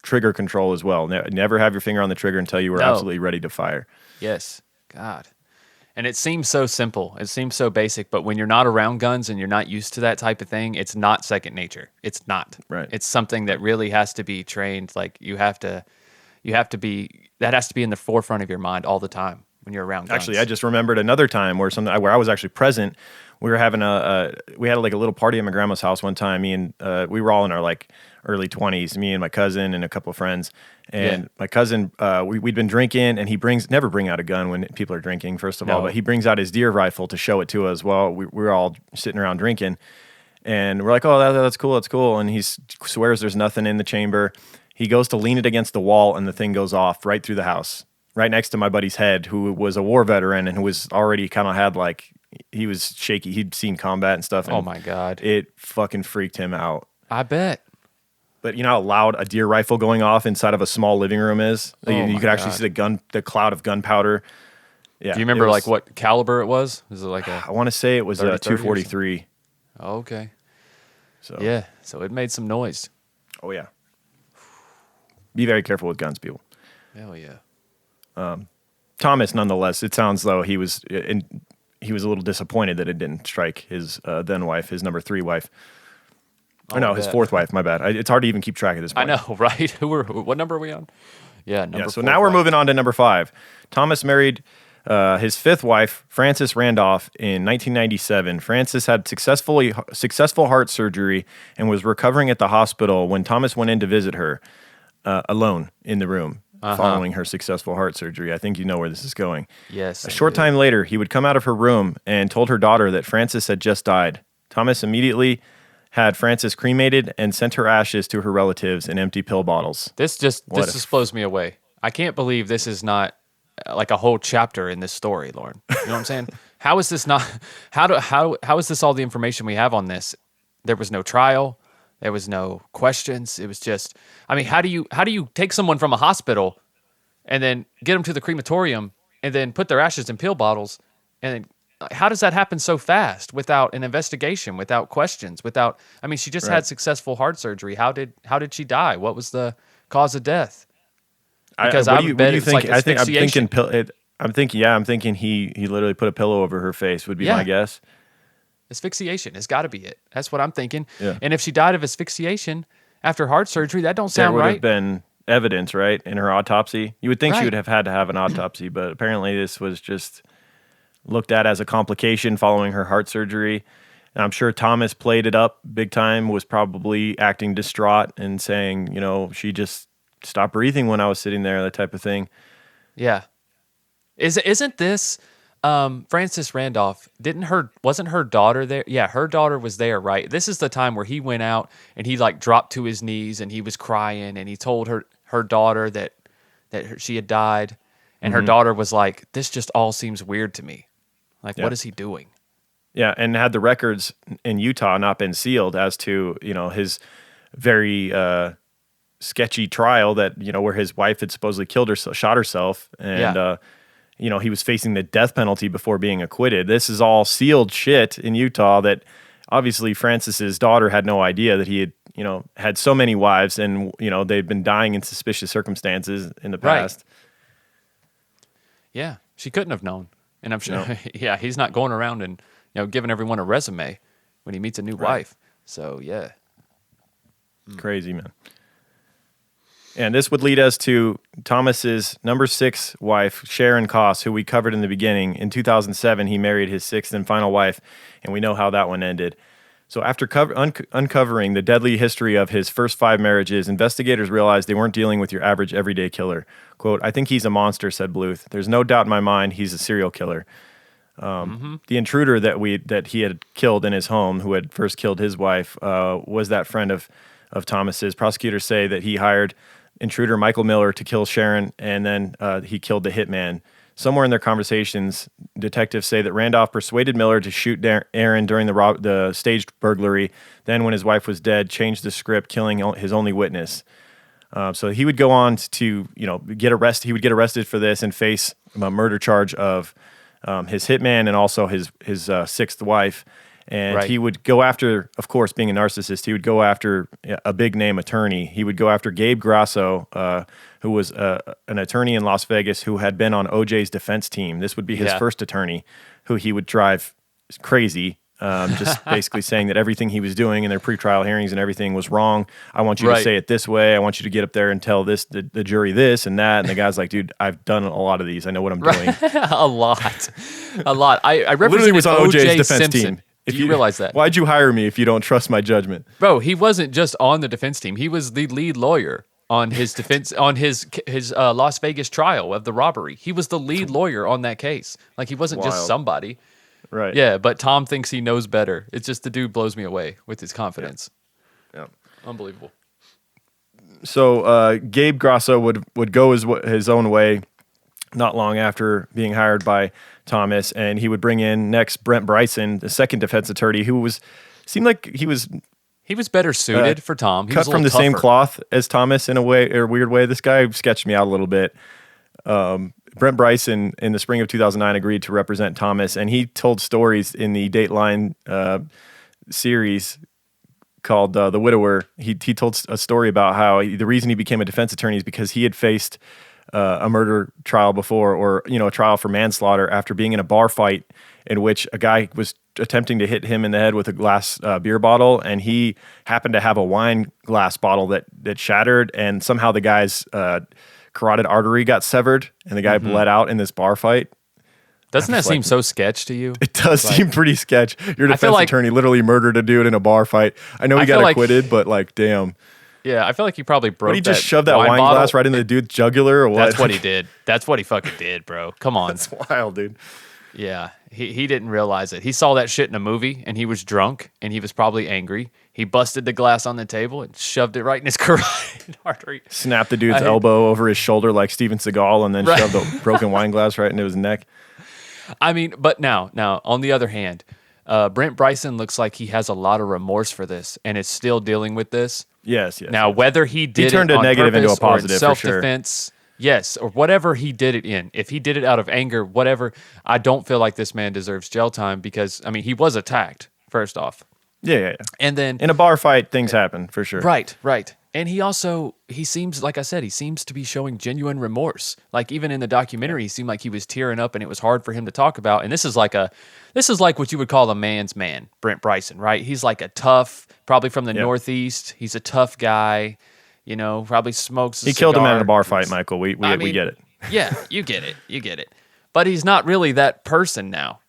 S1: trigger control as well. Never have your finger on the trigger until you are
S2: No.
S1: absolutely ready to fire.
S2: Yes, God. And it seems so simple. It seems so basic, but when you're not around guns and you're not used to that type of thing, it's not second nature. It's not.
S1: Right.
S2: It's something that really has to be trained. Like you have to be. That has to be in the forefront of your mind all the time when you're around guns.
S1: Actually, I just remembered another time where I was actually present. We were having we had like a little party at my grandma's house one time. Me and we were all in our like early 20s. Me and my cousin and a couple of friends. And
S2: Yeah.
S1: my cousin, we'd been drinking, and he never bring out a gun when people are drinking. First of all,
S2: No.
S1: but he brings out his deer rifle to show it to us while we were all sitting around drinking. And we're like, "Oh, that's cool, that's cool." And he swears there's nothing in the chamber. He goes to lean it against the wall, and the thing goes off right through the house, right next to my buddy's head, who was a war veteran and who was already kind of had like, he was shaky. He'd seen combat and stuff. And
S2: Oh my God.
S1: it fucking freaked him out.
S2: I bet.
S1: But you know how loud a deer rifle going off inside of a small living room is? Like,
S2: Oh
S1: you
S2: my
S1: could actually
S2: God.
S1: see the cloud of gunpowder. Yeah.
S2: Do you remember
S1: it was-
S2: like what caliber it was? Was it like a?
S1: I want to say it was
S2: 30,
S1: a 243.
S2: Oh, okay.
S1: So
S2: Yeah. So it made some noise.
S1: Oh yeah. Be very careful with guns, people.
S2: Hell yeah.
S1: Thomas, nonetheless, it sounds though he was a little disappointed that it didn't strike his then wife, his number 3 wife. Or no,
S2: I
S1: his
S2: bet.
S1: 4th wife. My bad. It's hard to even keep track at this
S2: I
S1: point.
S2: know, right? What number are we on? Yeah, number
S1: Yeah. So
S2: 4.
S1: now we're moving on to number 5. Thomas married his 5th wife, Frances Randolph, in 1997. Frances had successful heart surgery and was recovering at the hospital when Thomas went in to visit her alone in the room following her successful heart surgery. I think you know where this is going.
S2: Yes.
S1: A
S2: I
S1: short
S2: do.
S1: time later, he would come out of her room and told her daughter that Frances had just died. Thomas immediately had Frances cremated and sent her ashes to her relatives in empty pill bottles.
S2: This just blows me away. I can't believe this is not like a whole chapter in this story, Lauren. You know what I'm saying? How is this not? How is this all the information we have on this? There was no trial. There was no questions. It was just. I mean, how do you take someone from a hospital and then get them to the crematorium and then put their ashes in pill bottles and then. How does that happen so fast without an investigation, without questions, without? I mean, she just had successful heart surgery. How did she die? What was the cause of death? Because I would bet it's like
S1: I'm
S2: asphyxiation.
S1: thinking he literally put a pillow over her face would be
S2: Yeah.
S1: my guess.
S2: Asphyxiation has got to be it. That's what I'm thinking.
S1: Yeah.
S2: And if she died of asphyxiation after heart surgery, that don't
S1: There
S2: sound
S1: would
S2: right.
S1: have been evidence, right, in her autopsy. You would think she
S2: Right.
S1: would have had to have an autopsy, but apparently this was just looked at as a complication following her heart surgery. And I'm sure Thomas played it up big time, was probably acting distraught and saying, you know, she just stopped breathing when I was sitting there, that type of thing.
S2: Yeah. Isn't this Frances Randolph? Wasn't her daughter there? Yeah, her daughter was there, right? This is the time where he went out and he like dropped to his knees and he was crying and he told her daughter that she had died, and her daughter was like, "This just all seems weird to me. Like, what is he doing?"
S1: Yeah, and had the records in Utah not been sealed as to, you know, his very sketchy trial that, you know, where his wife had supposedly shot herself, and you know, he was facing the death penalty before being acquitted. This is all sealed shit in Utah that obviously Francis's daughter had no idea that he had, you know, had so many wives, and, you know, they'd been dying in suspicious circumstances in the past.
S2: Yeah, she couldn't have known. And I'm sure,
S1: No.
S2: yeah, he's not going around and, you know, giving everyone a resume when he meets a new wife. So, yeah.
S1: Crazy, man. And this would lead us to Thomas's number 6 wife, Sharon Koss, who we covered in the beginning. In 2007, he married his 6th and final wife, and we know how that one ended. So after uncovering the deadly history of his first 5 marriages, investigators realized they weren't dealing with your average everyday killer. Quote, "I think he's a monster," said Bluth. "There's no doubt in my mind he's a serial killer." The intruder that he had killed in his home, who had first killed his wife, was that friend of Thomas's. Prosecutors say that he hired intruder Michael Miller to kill Sharon, and then he killed the hitman. Somewhere in their conversations, detectives say that Randolph persuaded Miller to shoot Aaron during the staged burglary. Then, when his wife was dead, changed the script, killing his only witness. So he would go on to, you know, get arrested. He would get arrested for this and face a murder charge of his hitman and also his 6th wife. And he would go after, of course, being a narcissist, he would go after a big name attorney. He would go after Gabe Grasso, who was an attorney in Las Vegas who had been on OJ's defense team. This would be his first attorney, who he would drive crazy, just basically saying that everything he was doing in their pretrial hearings and everything was wrong. I want you to say it this way. I want you to get up there and tell the jury this and that. And the guy's like, dude, I've done a lot of these. I know what I'm doing.
S2: a lot. I
S1: Literally was on OJ's defense
S2: Simpson.
S1: team.
S2: Do you realize that?
S1: Why'd you hire me if you don't trust my judgment?
S2: Bro, he wasn't just on the defense team. He was the lead lawyer on his defense on his Las Vegas trial of the robbery. He was the lead lawyer on that case. Like, he wasn't just somebody.
S1: Right.
S2: Yeah, but Tom thinks he knows better. It's just the dude blows me away with his confidence.
S1: Yeah.
S2: Unbelievable.
S1: So Gabe Grasso would go his own way not long after being hired by Thomas, and he would bring in next Brent Bryson, the second defense attorney, who seemed like he was
S2: better suited for Tom. He
S1: cut
S2: was a
S1: from the
S2: little
S1: same
S2: tougher.
S1: cloth as Thomas in a weird way. This guy sketched me out a little bit. Brent Bryson in the spring of 2009 agreed to represent Thomas, and he told stories in the Dateline series called The Widower. He told a story about how the reason he became a defense attorney is because he had faced a murder trial before, or, you know, a trial for manslaughter after being in a bar fight in which a guy was attempting to hit him in the head with a glass beer bottle, and he happened to have a wine glass bottle that shattered, and somehow the guy's carotid artery got severed, and the guy bled out in this bar fight.
S2: Doesn't that seem so sketch to you?
S1: It does seem pretty sketch. Your
S2: I feel
S1: defense
S2: like-
S1: attorney literally murdered a dude in a bar fight. I know he
S2: I
S1: got
S2: feel like-
S1: acquitted, but like, damn.
S2: Yeah, I feel like he probably broke.
S1: But he just shoved that
S2: wine
S1: wine
S2: bottle.
S1: glass right into the dude's jugular, or what?
S2: That's what he did. That's what he fucking did, bro. Come on.
S1: That's wild, dude.
S2: Yeah, he didn't realize it. He saw that shit in a movie, and he was drunk, and he was probably angry. He busted the glass on the table and shoved it right in his carotid artery.
S1: Snapped the dude's
S2: I-
S1: elbow over his shoulder like Steven Seagal, and then
S2: Right.
S1: shoved a broken wine glass right into his neck.
S2: I mean, but now, on the other hand, Brent Bryson looks like he has a lot of remorse for this, and is still dealing with this.
S1: Yes.
S2: Now, whether he did
S1: turned
S2: it
S1: a
S2: on
S1: negative into a
S2: purpose or in
S1: positive, for sure.
S2: self-defense, yes, or whatever he did it in. If he did it out of anger, whatever, I don't feel like this man deserves jail time because, I mean, he was attacked, first off.
S1: Yeah.
S2: And then,
S1: In a bar fight, things happen, for sure.
S2: right. And he seems, like I said, he seems to be showing genuine remorse. Like, even in the documentary, he seemed like he was tearing up and it was hard for him to talk about. And this is like what you would call a man's man, Brent Bryson, right? He's like a tough, probably from the Northeast. He's a tough guy, you know, probably smokes a
S1: He killed a man in a
S2: cigar.
S1: bar fight, Michael. We get it.
S2: Yeah, you get it. But he's not really that person now.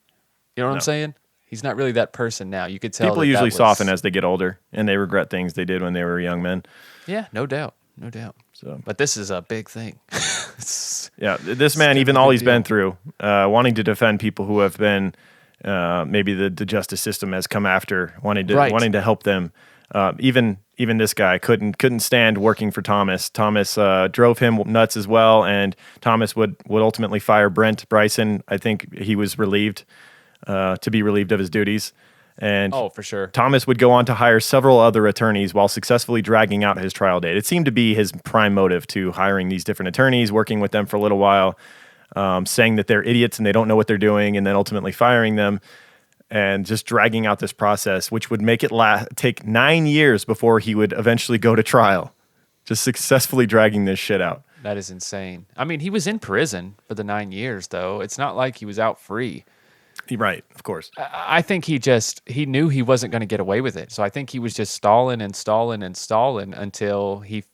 S2: You know what I'm saying? He's not really that person now. You could tell
S1: People
S2: that
S1: usually
S2: was,
S1: soften as they get older, and they regret things they did when they were young men.
S2: Yeah, no doubt. No doubt.
S1: So,
S2: But this is a big thing.
S1: yeah, this man,
S2: still
S1: even
S2: a
S1: all
S2: big
S1: he's been
S2: deal.
S1: through, wanting to defend people who have been maybe the justice system has come after, wanting to help them. Even this guy couldn't stand working for Thomas. Thomas drove him nuts as well, and Thomas would ultimately fire Brent Bryson. I think he was relieved to be relieved of his duties. And
S2: Oh, for sure.
S1: Thomas would go on to hire several other attorneys while successfully dragging out his trial date. It seemed to be his prime motive to hiring these different attorneys, working with them for a little while, saying that they're idiots and they don't know what they're doing, and then ultimately firing them and just dragging out this process, which would make it take 9 years before he would eventually go to trial, just successfully dragging this shit out.
S2: That is insane. I mean, he was in prison for the 9 years, though. It's not like he was out free.
S1: Right, of course.
S2: I think he knew he wasn't going to get away with it. So I think he was just stalling until he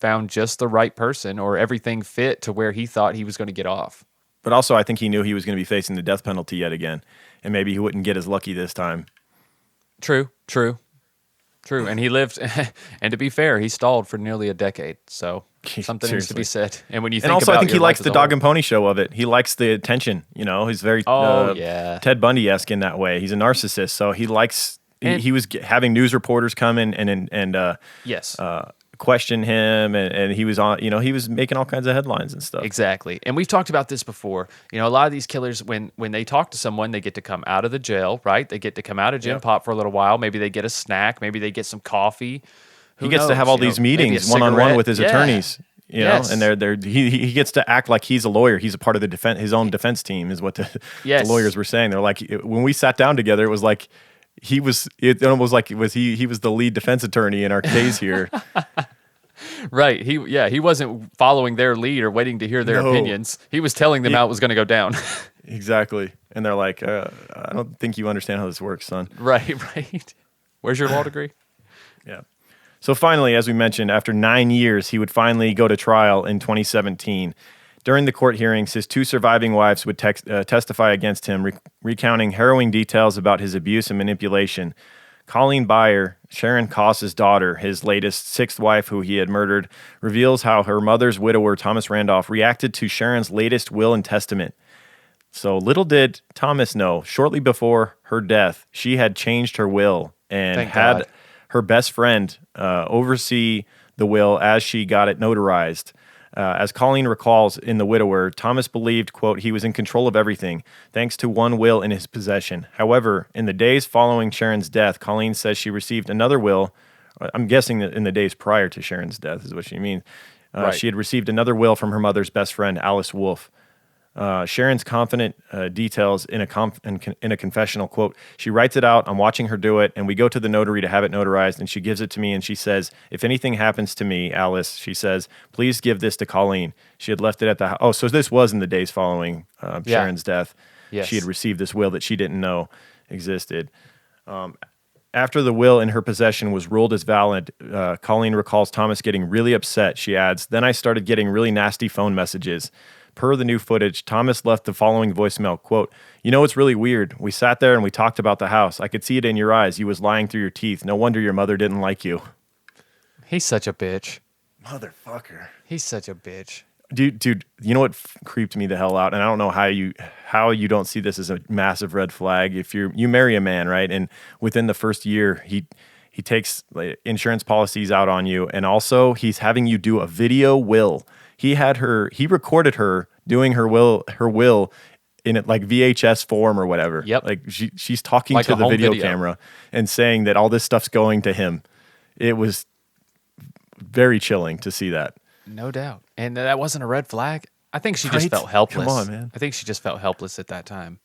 S2: found just the right person or everything fit to where he thought he was going to get off.
S1: But also, I think he knew he was going to be facing the death penalty yet again, and maybe he wouldn't get as lucky this time.
S2: True. And he lived, and to be fair, he stalled for nearly a decade. So something needs to be said. And when you think
S1: And also, I
S2: about
S1: think he
S2: your
S1: likes
S2: life
S1: the
S2: as a
S1: dog
S2: whole-
S1: and pony show of it. He likes the attention. You know, he's very
S2: yeah.
S1: Ted Bundy-esque in that way. He's a narcissist, so he likes.
S2: And-
S1: He was having news reporters come in and
S2: Yes.
S1: question him, and he was on. You know, he was making all kinds of headlines and stuff.
S2: Exactly. And we've talked about this before. You know, a lot of these killers, when they talk to someone, they get to come out of the jail, right? They get to come out of Gym
S1: Yep.
S2: Pop for a little while. Maybe they get a snack. Maybe they get some coffee. Who
S1: He gets to
S2: knows?
S1: have all
S2: You know,
S1: these
S2: maybe a
S1: meetings one-on-one
S2: cigarette.
S1: with his
S2: Yeah.
S1: attorneys. You
S2: Yes.
S1: know, and he gets to act like he's a lawyer. He's a part of the his own defense team, is what the
S2: Yes.
S1: lawyers were saying. They're like, when we sat down together, it was like he was. It almost like he was the lead defense attorney in our case here.
S2: Right. He wasn't following their lead or waiting to hear their
S1: No.
S2: opinions. He was telling them how it was going to go down.
S1: Exactly, and they're like, I don't think you understand how this works, son.
S2: Right. Where's your law degree?
S1: Yeah. So finally, as we mentioned, after 9 years, he would finally go to trial in 2017. During the court hearings, his two surviving wives would testify against him, recounting harrowing details about his abuse and manipulation. Colleen Byer, Sharon Koss's daughter, his latest sixth wife who he had murdered, reveals how her mother's widower, Thomas Randolph, reacted to Sharon's latest will and testament. So little did Thomas know, shortly before her death, she had changed her will and
S2: Thank
S1: had
S2: God.
S1: her best friend oversee the will as she got it notarized. As Colleen recalls in The Widower, Thomas believed, quote, he was in control of everything, thanks to one will in his possession. However, in the days following Sharon's death, Colleen says she received another will. I'm guessing that in the days prior to Sharon's death is what she means.
S2: Right.
S1: She had received another will from her mother's best friend, Alice Wolfe. Sharon's confident details in a confessional, quote, she writes it out, I'm watching her do it, and we go to the notary to have it notarized, and she gives it to me, and she says, if anything happens to me, Alice, she says, please give this to Colleen. She had left it at the house. Oh, so this was in the days following Sharon's death.
S2: Yes.
S1: She had received this will that she didn't know existed. After the will in her possession was ruled as valid, Colleen recalls Thomas getting really upset. She adds, then I started getting really nasty phone messages. Per the new footage, Thomas left the following voicemail, quote, you know, it's really weird. We sat there and we talked about the house. I could see it in your eyes. You was lying through your teeth. No wonder your mother didn't like you.
S2: He's such a bitch.
S1: Motherfucker.
S2: He's such a bitch.
S1: Dude, you know what creeped me the hell out? And I don't know how you don't see this as a massive red flag. If you marry a man, right? And within the first year, he takes like, insurance policies out on you. And also he's having you do a video will. He recorded her doing her will in it like VHS form or whatever.
S2: Yep.
S1: Like she's talking
S2: Like
S1: to
S2: a
S1: the
S2: home
S1: video
S2: video.
S1: camera and saying that all this stuff's going to him. It was very chilling to see that.
S2: No doubt. And that wasn't a red flag. I think she just
S1: Right?
S2: felt helpless.
S1: Come on, man.
S2: I think she just felt helpless at that time.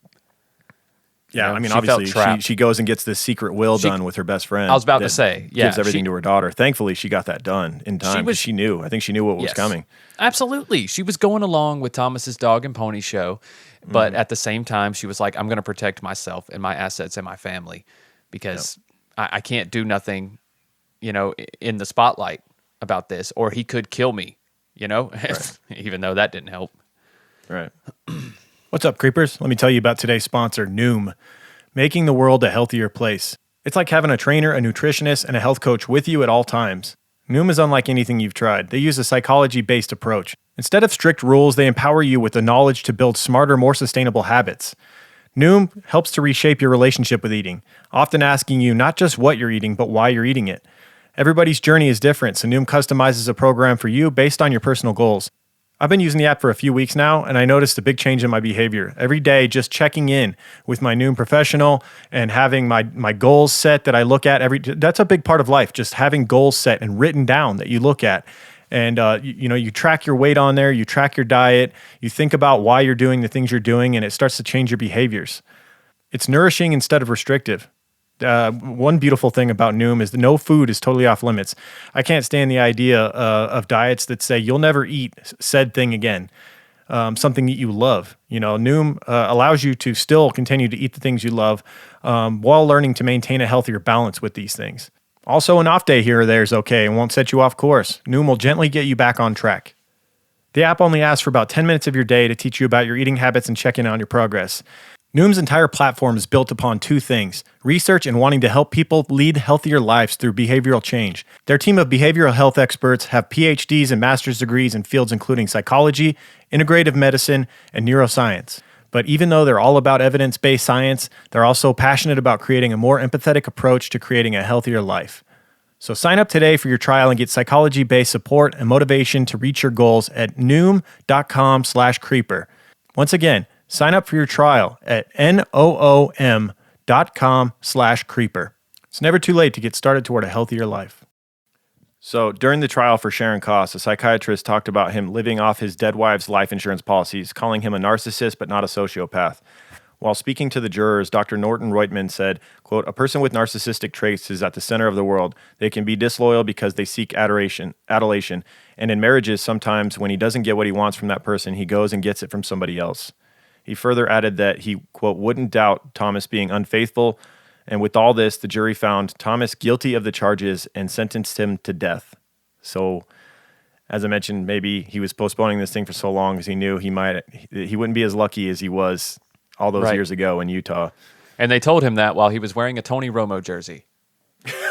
S1: Yeah,
S2: know,
S1: I mean,
S2: she felt
S1: obviously,
S2: trapped.
S1: she goes and gets this secret will
S2: She-
S1: done with her best friend.
S2: I was about to
S1: that
S2: say, yeah,
S1: gives everything
S2: she-
S1: to her daughter. Thankfully, she got that done in time.
S2: was-
S1: She knew. I think she knew what was
S2: Yes.
S1: coming.
S2: Absolutely. She was going along with Thomas's dog and pony show, but
S1: Mm-hmm.
S2: at the same time, she was like, I'm going to protect myself and my assets and my family because I can't do nothing, in the spotlight about this, or he could kill me, even though that didn't help.
S1: Right.
S6: What's up, creepers? Let me tell you about today's sponsor, Noom.
S1: making the world a healthier place. It's like having a trainer, a nutritionist, and a health coach with you at all times. Noom is unlike anything you've tried. They use a psychology-based approach. Instead of strict rules, they empower you with the knowledge to build smarter, more sustainable habits. Noom helps to reshape your relationship with eating, often asking you not just what you're eating, but why you're eating it. Everybody's journey is different, so Noom customizes a program for you based on your personal goals. I've been using the app for a few weeks now, and I noticed a big change in my behavior. Every day, just checking in with my Noom professional and having my goals set that I look at that's a big part of life, just having goals set and written down that you look at. And, you track your weight on there, you track your diet, you think about why you're doing the things you're doing, and it starts to change your behaviors. It's nourishing instead of restrictive. One beautiful thing about Noom is that no food is totally off limits. I can't stand the idea of diets that say you'll never eat said thing again, something that you love. Noom allows you to still continue to eat the things you love while learning to maintain a healthier balance with these things. Also, an off day here or there is okay and won't set you off course. Noom will gently get you back on track. The app only asks for about 10 minutes of your day to teach you about your eating habits and check in on your progress. Noom's entire platform is built upon two things: research and wanting to help people lead healthier lives through behavioral change. Their team of behavioral health experts have PhDs and master's degrees in fields including psychology, integrative medicine, and neuroscience. But even though they're all about evidence-based science, they're also passionate about creating a more empathetic approach to creating a healthier life. So sign up today for your trial and get psychology-based support and motivation to reach your goals at Noom.com/creeper. Once again, sign up for your trial at Noom.com/creeper. It's never too late to get started toward a healthier life. So during the trial for Sharon Koss, a psychiatrist talked about him living off his dead wife's life insurance policies, calling him a narcissist but not a sociopath. While speaking to the jurors, Dr. Norton Reutemann said, quote, "A person with narcissistic traits is at the center of the world. They can be disloyal because they seek adulation. And in marriages, sometimes when he doesn't get what he wants from that person, he goes and gets it from somebody else." He further added that he, quote, "wouldn't doubt Thomas being unfaithful." And with all this, the jury found Thomas guilty of the charges and sentenced him to death. So, as I mentioned, maybe he was postponing this thing for so long because he knew he wouldn't be as lucky as he was all those years ago in Utah.
S2: And they told him that while he was wearing a Tony Romo jersey.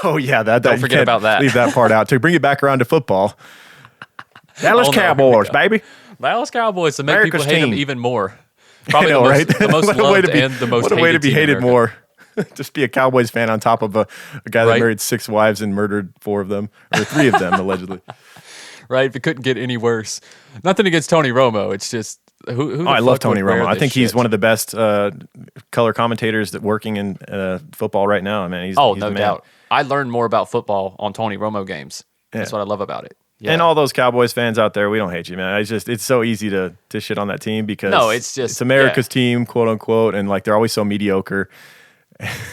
S1: Oh, yeah.
S2: Don't forget about that.
S1: Leave that part out. To bring it back around to football. Dallas Cowboys, baby.
S2: Dallas Cowboys to make
S1: America's
S2: people hate
S1: team.
S2: him even more. Probably
S1: right?
S2: the most loved and the most hated.
S1: What a way to be
S2: team in
S1: hated
S2: America.
S1: more. Just be a Cowboys fan on top of a guy that
S2: Right.
S1: married 6 wives and murdered 4 of them, or 3 of them, allegedly.
S2: Right? If it couldn't get any worse. Nothing against Tony Romo. It's just who the
S1: I love
S2: fuck
S1: Tony
S2: would wear
S1: Romo. I
S2: this
S1: think he's
S2: shit?
S1: one of the best color commentators that working in football right now. I mean, he's
S2: Oh,
S1: he's
S2: no
S1: the man.
S2: doubt. I learned more about football on Tony Romo games. That's
S1: Yeah.
S2: what I love about it. Yeah.
S1: And all those Cowboys fans out there, we don't hate you, man. It's so easy to shit on that team because
S2: No, it's just-
S1: it's America's team, quote unquote, and like they're always so mediocre.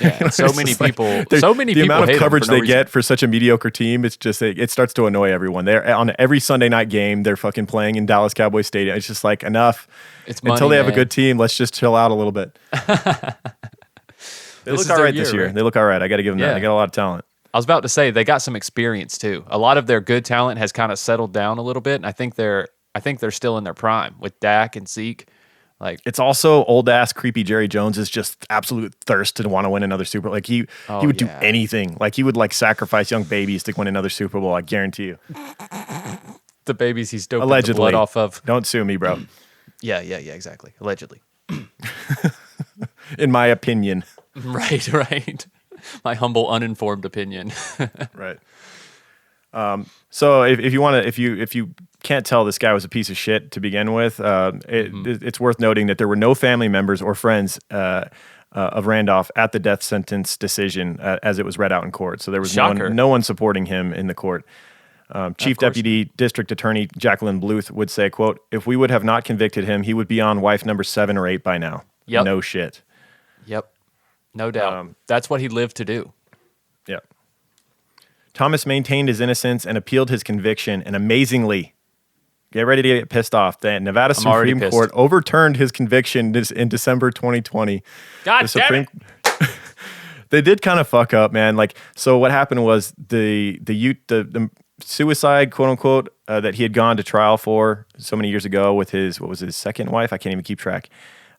S2: Yeah, so
S1: It's
S2: many
S1: just like,
S2: people.
S1: the
S2: So many people.
S1: amount
S2: hate
S1: of
S2: him
S1: coverage
S2: for no
S1: they
S2: reason.
S1: get for such a mediocre team, it's just it starts to annoy everyone. They're on every Sunday night game. They're fucking playing in Dallas Cowboys Stadium. It's just like enough.
S2: It's
S1: Until
S2: money,
S1: they have a
S2: man.
S1: good team, let's just chill out a little bit. They
S2: This is
S1: look all
S2: their
S1: right this
S2: year,
S1: year.
S2: right?
S1: They look all right. I got to give them that.
S2: Yeah.
S1: They got a lot of talent.
S2: I was about to say they got some experience too. A lot of their good talent has kind of settled down a little bit, and I think they're still in their prime with Dak and Zeke. Like
S1: It's also old ass creepy Jerry Jones is just absolute thirst to want to win another Super Bowl. Like he would
S2: yeah.
S1: do anything. Like he would like sacrifice young babies to win another Super Bowl. I guarantee you.
S2: the babies he's doping the
S1: Allegedly.
S2: blood off of.
S1: Don't sue me, bro.
S2: Yeah, exactly. Allegedly.
S1: In my opinion.
S2: Right. My humble, uninformed opinion.
S1: Right. So if you want to, if you can't tell this guy was a piece of shit to begin with, it's worth noting that there were no family members or friends of Randolph at the death sentence decision as it was read out in court. So there was
S2: Shocker.
S1: no one supporting him in the court. Chief Deputy District Attorney Jacqueline Bluth would say, quote, "If we would have not convicted him, he would be on wife number 7 or 8 by now."
S2: Yep.
S1: No shit.
S2: Yep. No doubt. That's what he lived to do.
S1: Yeah. Thomas maintained his innocence and appealed his conviction, and amazingly, get ready to get pissed off, the Nevada
S2: already
S1: Supreme
S2: pissed.
S1: Court overturned his conviction in December 2020.
S2: God
S1: The
S2: damn it.
S1: They did kind of fuck up, man. Like, so what happened was the suicide, quote unquote, that he had gone to trial for so many years ago with his, what was his second wife? I can't even keep track.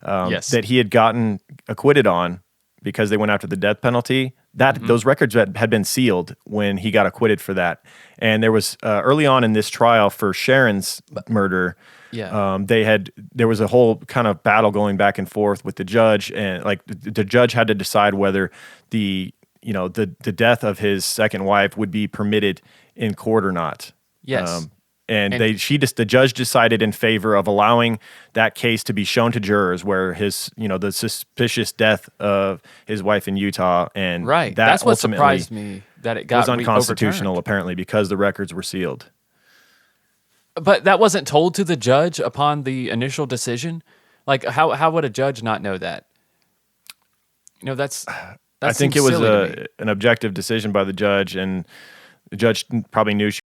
S2: Yes.
S1: That he had gotten acquitted on because they went after the death penalty. That those records had been sealed when he got acquitted for that. And there was early on in this trial for Sharon's murder.
S2: Yeah.
S1: There was a whole kind of battle going back and forth with the judge, and like the judge had to decide whether the death of his second wife would be permitted in court or not.
S2: Yes.
S1: The judge decided in favor of allowing that case to be shown to jurors, where the suspicious death of his wife in Utah, and
S2: Right.
S1: that
S2: That's what
S1: ultimately
S2: surprised me, that it got
S1: was unconstitutional
S2: overturned.
S1: apparently because the records were sealed.
S2: But that wasn't told to the judge upon the initial decision. Like, how would a judge not know that? I
S1: think
S2: seems
S1: it was
S2: silly to me.
S1: an objective decision by the judge, and the judge probably knew she